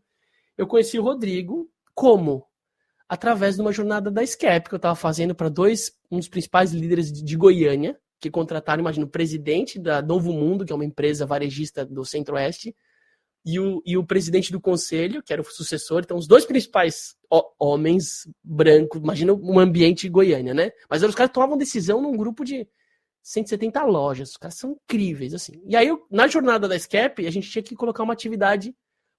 Eu conheci o Rodrigo como? Através de uma jornada da SCAP que eu estava fazendo para um dos principais líderes de Goiânia, que contrataram, imagina, o presidente da Novo Mundo, que é uma empresa varejista do Centro-Oeste, e o presidente do conselho, que era o sucessor. Então, os 2 principais homens brancos, imagina um ambiente de Goiânia, né? Mas os caras tomavam decisão num grupo de 170 lojas. Os caras são incríveis, assim. E aí, na jornada da SCAP, a gente tinha que colocar uma atividade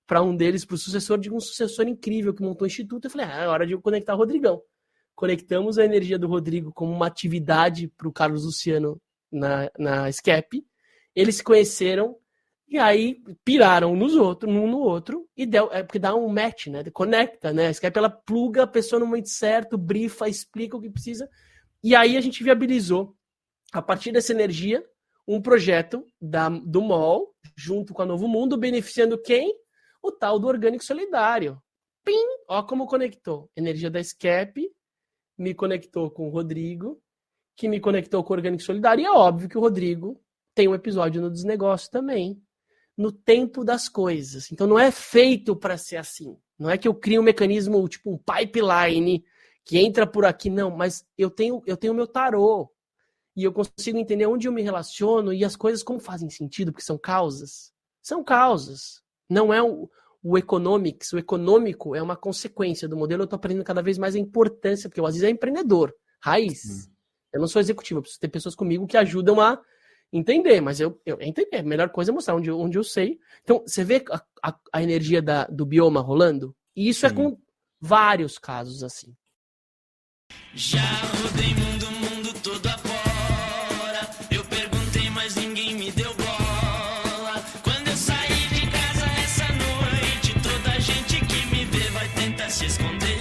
para um deles, para o sucessor de um sucessor incrível que montou o instituto. Eu falei, é hora de eu conectar o Rodrigão. Conectamos a energia do Rodrigo como uma atividade para o Carlos Luciano na SCAP. Eles se conheceram e aí piraram um no outro e porque dá um match, né? Conecta, né? A SCAP ela pluga a pessoa no momento certo, brifa, explica o que precisa. E aí a gente viabilizou, a partir dessa energia, um projeto do MOL, junto com a Novo Mundo, beneficiando quem? O tal do Orgânico Solidário. Pim! Ó como conectou. Energia da SCAP me conectou com o Rodrigo, que me conectou com o Orgânico Solidário. E é óbvio que o Rodrigo tem um episódio no Desnegócio também, no tempo das coisas. Então não é feito para ser assim. Não é que eu crio um mecanismo, tipo um pipeline, que entra por aqui, não. Mas eu tenho o meu tarô. E eu consigo entender onde eu me relaciono e as coisas como fazem sentido, porque são causas. São causas. Não é o economics. O econômico é uma consequência do modelo. Eu estou aprendendo cada vez mais a importância, porque o Aziz é empreendedor, raiz. Eu não sou executivo, eu preciso ter pessoas comigo que ajudam a entender, mas eu entender. A melhor coisa é mostrar onde eu sei. Então, você vê a energia do bioma rolando? E isso é com vários casos assim. Já rodei mundo todo afora. Eu perguntei, mas ninguém me deu bola. Quando eu sair de casa essa noite, toda gente que me vê vai tentar se esconder.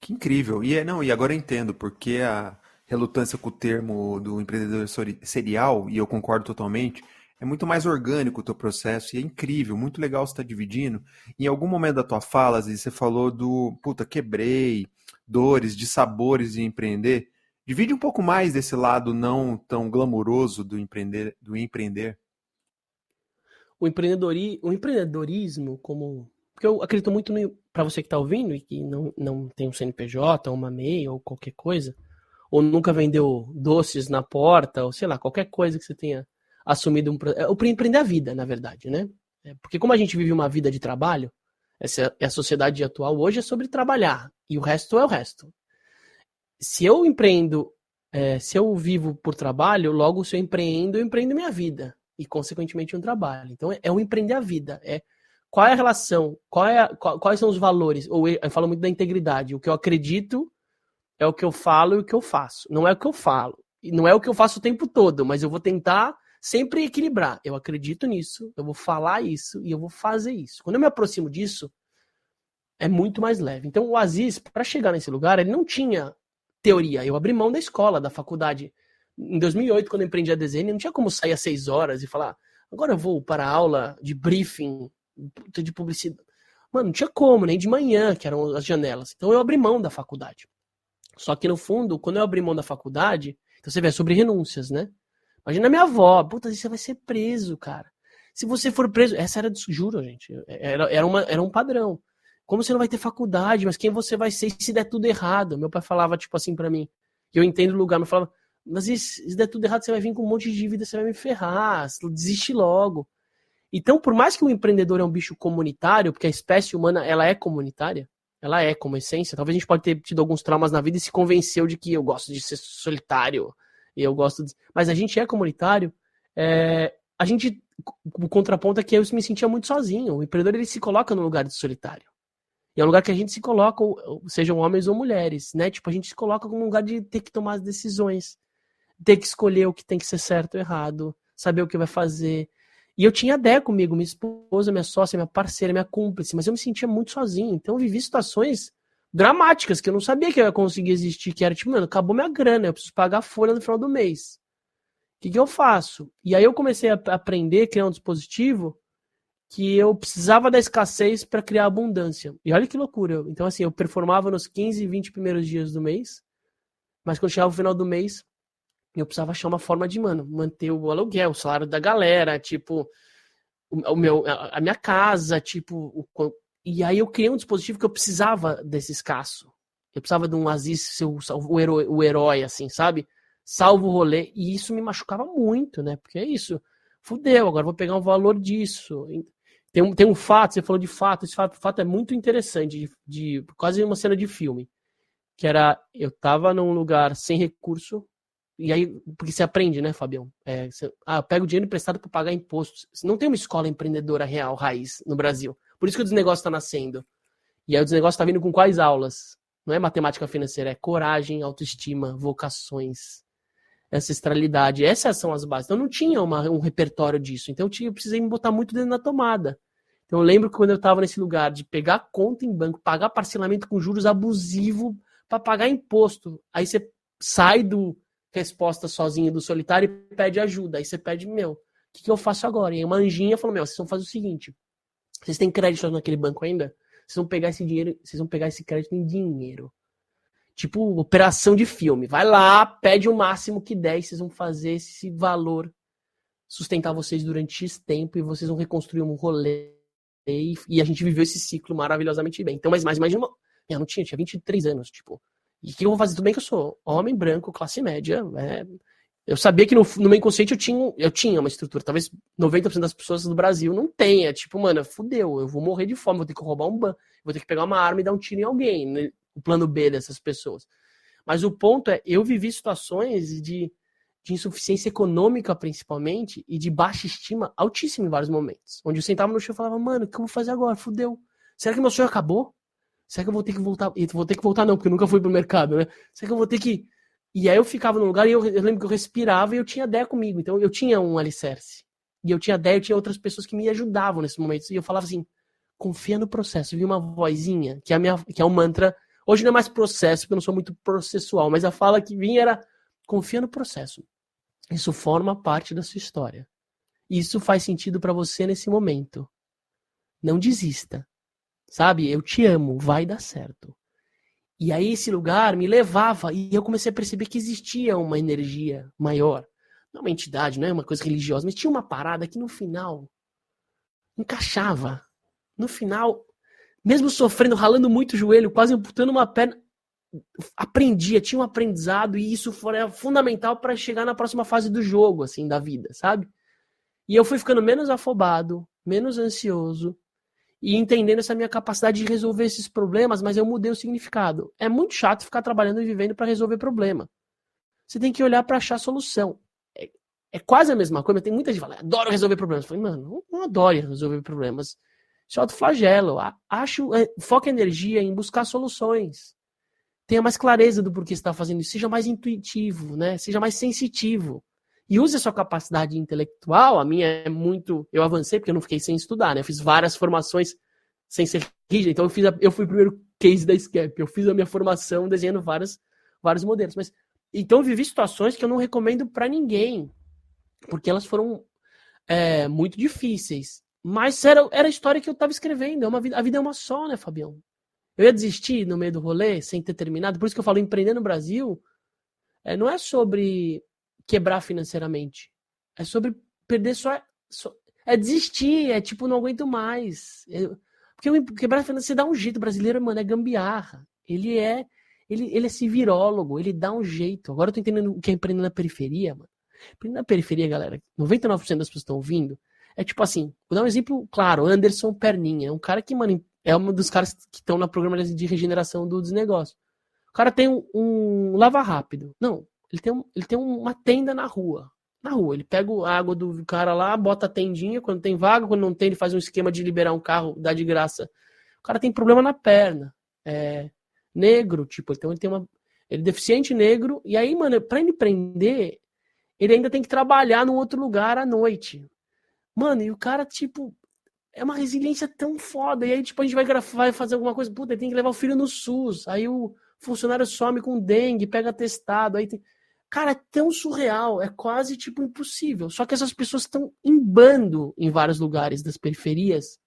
Que incrível. E agora eu entendo porque a relutância com o termo do empreendedor serial, e eu concordo totalmente, é muito mais orgânico o teu processo e é incrível, muito legal você estar dividindo. Em algum momento da tua fala, Ziz, você falou quebrei, dores, de sabores de empreender. Divide um pouco mais desse lado não tão glamuroso do empreender. O empreendedorismo, porque eu acredito muito para você que está ouvindo e que não tem um CNPJ, uma MEI ou qualquer coisa, ou nunca vendeu doces na porta, ou sei lá, qualquer coisa que você tenha assumido o empreender a vida, na verdade, né? Porque como a gente vive uma vida de trabalho, essa é a sociedade atual hoje é sobre trabalhar, e o resto é o resto. Se eu empreendo, se eu vivo por trabalho, logo se eu empreendo minha vida, e consequentemente um trabalho. Então é o empreender a vida, qual é a relação, quais são os valores, ou eu falo muito da integridade, o que eu acredito é o que eu falo e o que eu faço. Não é o que eu falo. E não é o que eu faço o tempo todo, mas eu vou tentar sempre equilibrar. Eu acredito nisso, eu vou falar isso e eu vou fazer isso. Quando eu me aproximo disso, é muito mais leve. Então o Aziz, para chegar nesse lugar, ele não tinha teoria. Eu abri mão da escola, da faculdade. Em 2008, quando eu empreendi a desenho, não tinha como sair às 6 horas e falar, Agora eu vou para a aula de briefing, de publicidade. Mano, não tinha como, nem de manhã, que eram as janelas. Então eu abri mão da faculdade. Só que no fundo, quando eu abri mão da faculdade, então você vê, é sobre renúncias, né? Imagina a minha avó, puta, você vai ser preso, cara. Se você for preso, essa era, juro, gente, era um padrão. Como você não vai ter faculdade, mas quem você vai ser se der tudo errado? Meu pai falava, tipo assim, pra mim, que eu entendo o lugar, mas falava, mas se der tudo errado, você vai vir com um monte de dívida, você vai me ferrar, desiste logo. Então, por mais que o empreendedor é um bicho comunitário, porque a espécie humana, ela é comunitária, ela é como essência, talvez a gente pode ter tido alguns traumas na vida e se convenceu de que eu gosto de ser solitário, e eu gosto de... Mas a gente é comunitário, a gente, o contraponto é que eu me sentia muito sozinho. O empreendedor, ele se coloca no lugar de solitário. E é um lugar que a gente se coloca, sejam homens ou mulheres, né? Tipo, a gente se coloca como um lugar de ter que tomar as decisões, ter que escolher o que tem que ser certo ou errado, saber o que vai fazer. E eu tinha a Dé comigo, minha esposa, minha sócia, minha parceira, minha cúmplice, mas eu me sentia muito sozinho. Então eu vivi situações dramáticas que eu não sabia que eu ia conseguir existir, que era tipo, mano, acabou minha grana, eu preciso pagar a folha no final do mês. O que eu faço? E aí eu comecei a aprender, criar um dispositivo que eu precisava da escassez para criar abundância. E olha que loucura. Então, assim, eu performava nos 15, 20 primeiros dias do mês, mas quando chegava o final do mês, eu precisava achar uma forma de, mano, manter o aluguel, o salário da galera, tipo, a minha casa, tipo... E aí eu criei um dispositivo que eu precisava desse escasso. Eu precisava de um Aziz, o herói, assim, sabe? Salvo o rolê. E isso me machucava muito, né? Porque é isso. Fudeu, agora vou pegar um valor disso. Tem um fato, você falou de fato, esse fato é muito interessante, de quase uma cena de filme. Que era, eu tava num lugar sem recurso, e aí, porque você aprende, né, Fabião? Eu pego dinheiro emprestado para pagar impostos. Não tem uma escola empreendedora real, raiz, no Brasil. Por isso que o desnegócio tá nascendo. E aí o desnegócio tá vindo com quais aulas? Não é matemática financeira, é coragem, autoestima, vocações, ancestralidade. Essas são as bases. Então não tinha um repertório disso. Então eu precisei me botar muito dentro da tomada. Então eu lembro que quando eu estava nesse lugar de pegar conta em banco, pagar parcelamento com juros abusivo para pagar imposto. Aí você sai do resposta sozinho do solitário e pede ajuda. Aí você pede, o que eu faço agora? E aí uma anjinha falou, vocês vão fazer o seguinte, vocês têm crédito naquele banco ainda? Vocês vão pegar esse dinheiro, vocês vão pegar esse crédito em dinheiro. Tipo, operação de filme. Vai lá, pede o máximo que der e vocês vão fazer esse valor sustentar vocês durante X tempo e vocês vão reconstruir um rolê. E a gente viveu esse ciclo maravilhosamente bem. Então, mas imagina eu não tinha 23 anos, tipo. E o que eu vou fazer? Tudo bem que eu sou homem branco, classe média. Eu sabia que no meu inconsciente eu tinha uma estrutura. Talvez 90% das pessoas do Brasil não tenha. Tipo, mano, fudeu, eu vou morrer de fome, vou ter que roubar um banco, vou ter que pegar uma arma e dar um tiro em alguém, né? O plano B dessas pessoas. Mas o ponto é, eu vivi situações de insuficiência econômica, principalmente, e de baixa estima altíssima em vários momentos. Onde eu sentava no chão e falava, mano, o que eu vou fazer agora? Fudeu. Será que meu sonho acabou? Será que eu vou ter que voltar? E vou ter que voltar não, porque eu nunca fui pro mercado, né? Será que eu vou ter que... E aí eu ficava num lugar e eu lembro que eu respirava e eu tinha Dé comigo. Então eu tinha um alicerce. E eu tinha Dé, eu tinha outras pessoas que me ajudavam nesse momento. E eu falava assim, confia no processo. Eu vi uma vozinha, que é um mantra. Hoje não é mais processo, porque eu não sou muito processual, mas a fala que vinha era, confia no processo. Isso forma parte da sua história. Isso faz sentido para você nesse momento. Não desista. Sabe? Eu te amo, vai dar certo. E aí esse lugar me levava, e eu comecei a perceber que existia uma energia maior. Não uma entidade, não é uma coisa religiosa, mas tinha uma parada que no final encaixava. No final, mesmo sofrendo, ralando muito o joelho, quase amputando uma perna, aprendia, tinha um aprendizado, e isso foi fundamental para chegar na próxima fase do jogo, assim, da vida, sabe? E eu fui ficando menos afobado, menos ansioso, e entendendo essa minha capacidade de resolver esses problemas, mas eu mudei o significado. É muito chato ficar trabalhando e vivendo para resolver problema. Você tem que olhar para achar solução. É quase a mesma coisa. Tem muita gente que fala, adoro resolver problemas. Eu falei, mano, não adoro resolver problemas. Isso é autoflagelo. Foca energia em buscar soluções. Tenha mais clareza do porquê você está fazendo isso. Seja mais intuitivo, né? Seja mais sensitivo. E use a sua capacidade intelectual. A minha é muito... Eu avancei porque eu não fiquei sem estudar, né? Eu fiz várias formações sem ser rígida. Então eu fui o primeiro case da SCAP. Eu fiz a minha formação desenhando vários modelos. Então eu vivi situações que eu não recomendo para ninguém. Porque elas foram muito difíceis. Mas era a história que eu estava escrevendo. A vida é uma só, né, Fabião? Eu ia desistir no meio do rolê, sem ter terminado. Por isso que eu falo, empreender no Brasil não é sobre quebrar financeiramente. É sobre perder é desistir, é tipo, não aguento mais. Porque quebrar financeiramente, você dá um jeito. O brasileiro, mano, é gambiarra. Ele é civirólogo, ele dá um jeito. Agora eu tô entendendo o que é empreender na periferia, mano. Empreender na periferia, galera, 99% das pessoas estão ouvindo. É tipo assim, vou dar um exemplo claro, Anderson Perninha, é um cara que, mano, é um dos caras que estão na programa de regeneração dos negócios. O cara tem um lava rápido. Não, ele tem uma tenda na rua. Na rua, ele pega a água do cara lá, bota a tendinha, quando tem vaga, quando não tem, ele faz um esquema de liberar um carro, dá de graça. O cara tem problema na perna. Negro, tipo, então ele é deficiente negro, e aí, mano, pra ele empreender, ele ainda tem que trabalhar num outro lugar à noite. Mano, e o cara, tipo, é uma resiliência tão foda. E aí, tipo, a gente vai fazer alguma coisa, puta, ele tem que levar o filho no SUS. Aí o funcionário some com dengue, pega atestado. Aí tem... Cara, é tão surreal, é quase, tipo, impossível. Só que essas pessoas estão em bando em vários lugares das periferias.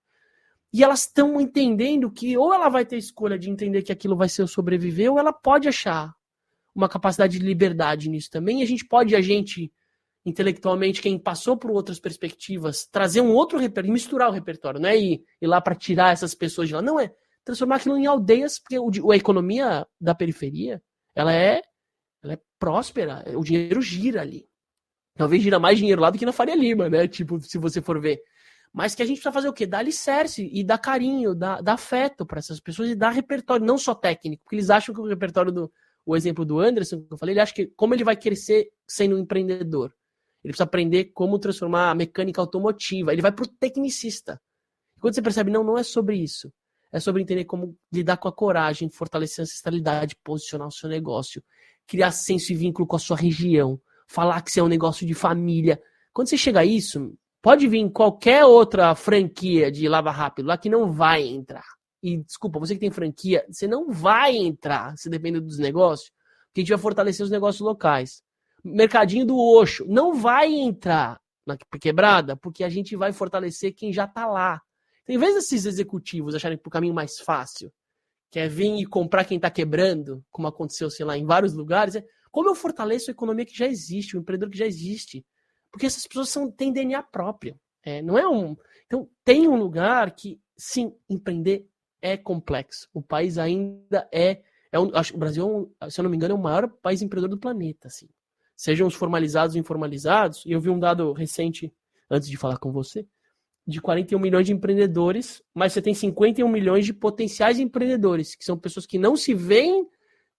E elas estão entendendo que ou ela vai ter escolha de entender que aquilo vai ser o sobreviver, ou ela pode achar uma capacidade de liberdade nisso também. E a gente intelectualmente, quem passou por outras perspectivas, trazer um outro repertório, misturar o repertório, não é ir lá para tirar essas pessoas de lá, não, é transformar aquilo em aldeias, porque a economia da periferia, ela é próspera, o dinheiro gira ali. Talvez gira mais dinheiro lá do que na Faria Lima, né? Tipo, se você for ver. Mas que a gente precisa fazer o quê? Dar alicerce e dar carinho, dar afeto para essas pessoas e dar repertório, não só técnico, porque eles acham que o repertório o exemplo do Anderson, que eu falei, ele acha que como ele vai crescer sendo um empreendedor? Ele precisa aprender como transformar a mecânica automotiva. Ele vai pro tecnicista. E quando você percebe, não é sobre isso. É sobre entender como lidar com a coragem, fortalecer a ancestralidade, posicionar o seu negócio, criar senso e vínculo com a sua região, falar que você é um negócio de família. Quando você chega a isso, pode vir qualquer outra franquia de lava rápido lá que não vai entrar. E, desculpa, você que tem franquia, você não vai entrar, se depende dos negócios, porque a gente vai fortalecer os negócios locais. Mercadinho do Oxo não vai entrar na quebrada, porque a gente vai fortalecer quem já tá lá. Então, em vez desses executivos acharem que o caminho mais fácil, que é vir e comprar quem tá quebrando, como aconteceu, sei lá, em vários lugares, como eu fortaleço a economia que já existe, o empreendedor que já existe. Porque essas pessoas têm DNA próprio. Não é Então, tem um lugar que, sim, empreender é complexo. O país ainda acho que o Brasil, se eu não me engano, é o maior país empreendedor do planeta, assim. Sejam os formalizados ou informalizados, e eu vi um dado recente, antes de falar com você, de 41 milhões de empreendedores, mas você tem 51 milhões de potenciais empreendedores, que são pessoas que não se veem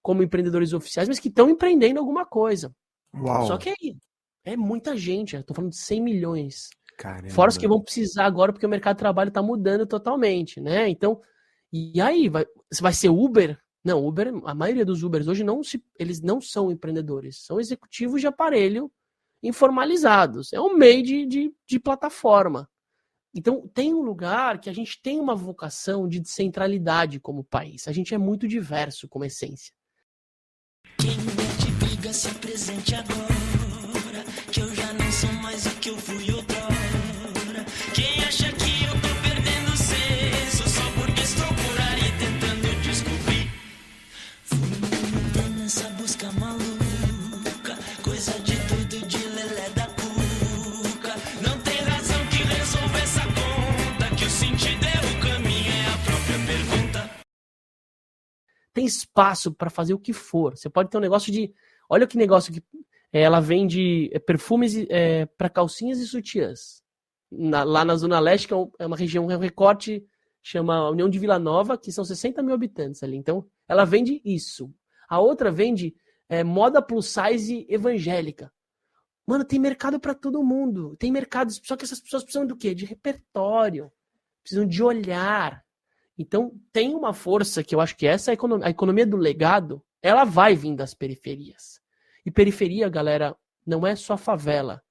como empreendedores oficiais, mas que estão empreendendo alguma coisa. Uau. Só que aí, é muita gente, eu tô falando de 100 milhões. Caramba. Fora os que vão precisar agora, porque o mercado de trabalho está mudando totalmente, né? Então, e aí, vai ser Uber? Não, Uber, a maioria dos Ubers hoje eles não são empreendedores, são executivos de aparelho informalizados. É um meio de plataforma. Então, tem um lugar que a gente tem uma vocação de centralidade como país. A gente é muito diverso como essência. Quem é de briga se presente agora, que eu já não sou mais o que eu fui outrora. Quem acha que eu tô perdendo o senso só porque estou por aí tentando descobrir. Fui nessa busca maluca, coisa de tudo de lelé da cuca. Não tem razão que resolva essa conta, que o sentido é o caminho, é a própria pergunta. Tem espaço para fazer o que for. Você pode ter um negócio de... Olha que negócio que ela vende perfumes para calcinhas e sutiãs. Lá na Zona Leste, que é uma região, é um recorte, chama União de Vila Nova, que são 60 mil habitantes ali. Então, ela vende isso. A outra vende moda plus size evangélica. Mano, tem mercado para todo mundo. Tem mercado, só que essas pessoas precisam do quê? De repertório. Precisam de olhar. Então, tem uma força que eu acho que essa a economia do legado, ela vai vir das periferias. E periferia, galera, não é só favela.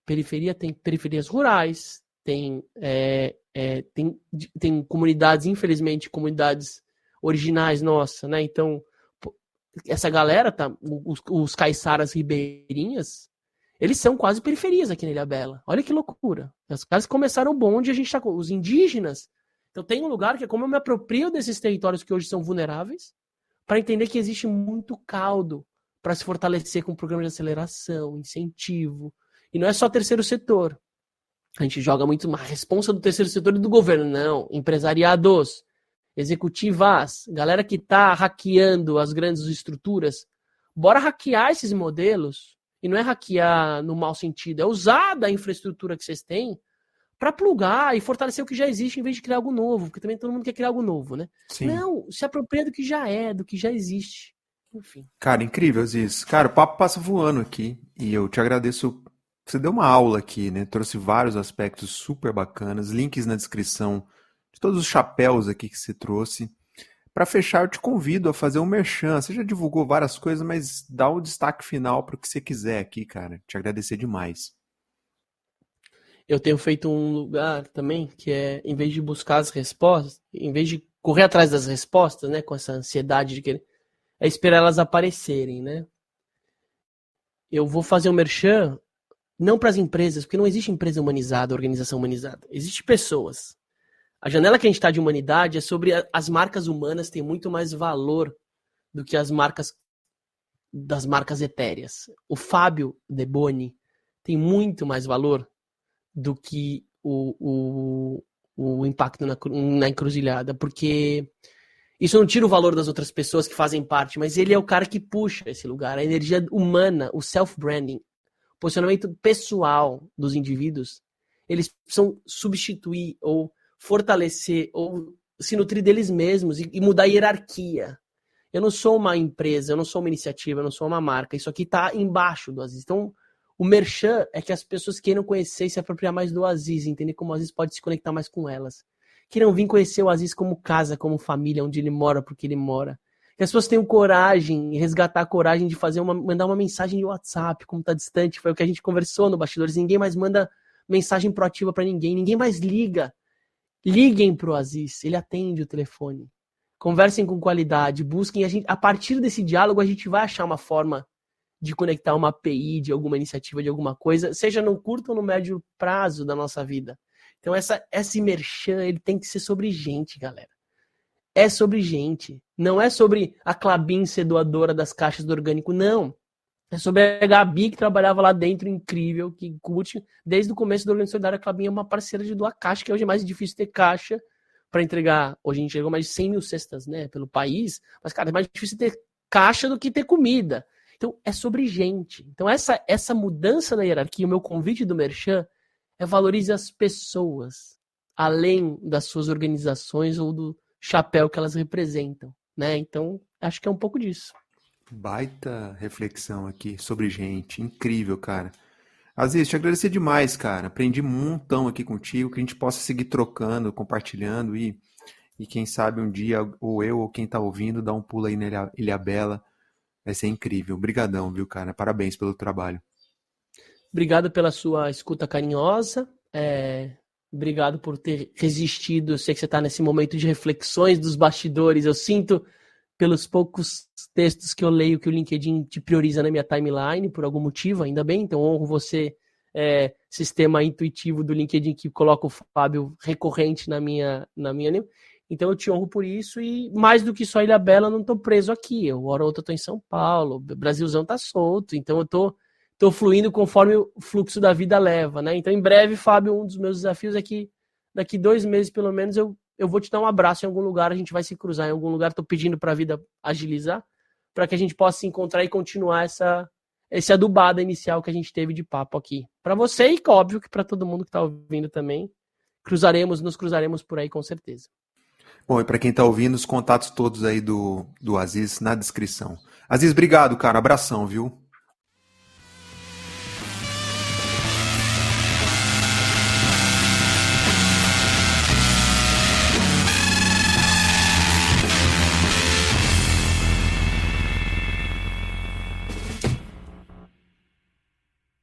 Periferia tem periferias rurais, tem comunidades, infelizmente, comunidades originais nossas, né? Então, essa galera, os caiçaras ribeirinhas, eles são quase periferias aqui na Ilhabela. Olha que loucura. Os caras começaram o bonde, a gente tá com os indígenas. Então tem um lugar que é como eu me aproprio desses territórios que hoje são vulneráveis, para entender que existe muito caldo para se fortalecer com programas de aceleração, incentivo. E não é só terceiro setor. A gente joga muito uma responsa do terceiro setor e do governo. Não, empresariados, executivas, galera que está hackeando as grandes estruturas. Bora hackear esses modelos. E não é hackear no mau sentido, é usar da infraestrutura que vocês têm para plugar e fortalecer o que já existe em vez de criar algo novo. Porque também todo mundo quer criar algo novo, né? Sim. Não, se apropria do que já é, do que já existe. Enfim. Cara, incrível, Aziz. Cara, o papo passa voando aqui e eu te agradeço. Você deu uma aula aqui, né? Trouxe vários aspectos super bacanas, links na descrição de todos os chapéus aqui que você trouxe. Para fechar, eu te convido a fazer um merchan. Você já divulgou várias coisas, mas dá o destaque final para o que você quiser aqui, cara. Te agradecer demais. Eu tenho feito um lugar também que é, em vez de buscar as respostas, em vez de correr atrás das respostas, né, com essa ansiedade de querer, é esperar elas aparecerem, né? Eu vou fazer um merchan não para as empresas, porque não existe empresa humanizada, organização humanizada. Existem pessoas. A janela que a gente está de humanidade é sobre as marcas humanas têm muito mais valor do que as marcas das marcas etéreas. O Fábio De Boni tem muito mais valor do que o impacto na encruzilhada, porque isso não tira o valor das outras pessoas que fazem parte, mas ele é o cara que puxa esse lugar, a energia humana, o self-branding, o posicionamento pessoal dos indivíduos, eles precisam substituir ou fortalecer ou se nutrir deles mesmos e mudar a hierarquia. Eu não sou uma empresa, eu não sou uma iniciativa, eu não sou uma marca. Isso aqui está embaixo do Aziz. Então, o merchan é que as pessoas queiram conhecer e se apropriar mais do Aziz, entender como o Aziz pode se conectar mais com elas. Queiram vir conhecer o Aziz como casa, como família, onde ele mora, porque ele mora. Que as pessoas tenham coragem, resgatar a coragem de mandar uma mensagem de WhatsApp, como está distante. Foi o que a gente conversou no Bastidores. Ninguém mais manda mensagem proativa para ninguém. Ninguém mais liga. Liguem pro Aziz, ele atende o telefone. Conversem com qualidade, busquem. A partir desse diálogo, a gente vai achar uma forma de conectar uma API de alguma iniciativa, de alguma coisa, seja no curto ou no médio prazo da nossa vida. Então, esse merchan, ele tem que ser sobre gente, galera. É sobre gente. Não é sobre a Klabin ser doadora das caixas do orgânico, não. É sobre a Gabi, que trabalhava lá dentro, incrível, que curte. Desde o começo do Organização Solidária, a Klabin é uma parceira de doar caixa, que hoje é mais difícil ter caixa para entregar. Hoje a gente entregou mais de 100 mil cestas, né, pelo país. Mas, cara, é mais difícil ter caixa do que ter comida. Então, é sobre gente. Então, essa mudança na hierarquia, o meu convite do merchan é valorize as pessoas, além das suas organizações ou do chapéu que elas representam, né? Então, acho que é um pouco disso. Baita reflexão aqui sobre gente. Incrível, cara. Aziz, te agradecer demais, cara. Aprendi um montão aqui contigo, que a gente possa seguir trocando, compartilhando e quem sabe um dia, ou eu ou quem tá ouvindo, dá um pulo aí na Ilhabela. Vai ser incrível. Obrigadão, viu, cara? Parabéns pelo trabalho. Obrigado pela sua escuta carinhosa. Obrigado por ter resistido. Eu sei que você está nesse momento de reflexões dos bastidores. Eu sinto pelos poucos textos que eu leio que o LinkedIn te prioriza na minha timeline por algum motivo, ainda bem. Então, honro você, sistema intuitivo do LinkedIn que coloca o Fábio recorrente na minha. Então, eu te honro por isso. E mais do que só Ilhabela, eu não estou preso aqui. Eu, hora ou outra, estou em São Paulo. O Brasilzão tá solto. Então, eu estou fluindo conforme o fluxo da vida leva, né? Então, em breve, Fábio, um dos meus desafios é que daqui 2 meses, pelo menos, eu vou te dar um abraço em algum lugar, a gente vai se cruzar em algum lugar, estou pedindo para a vida agilizar, para que a gente possa se encontrar e continuar essa adubada inicial que a gente teve de papo aqui. Para você e, óbvio, que para todo mundo que está ouvindo também, nos cruzaremos por aí com certeza. Bom, e para quem está ouvindo, os contatos todos aí do Aziz na descrição. Aziz, obrigado, cara. Abração, viu?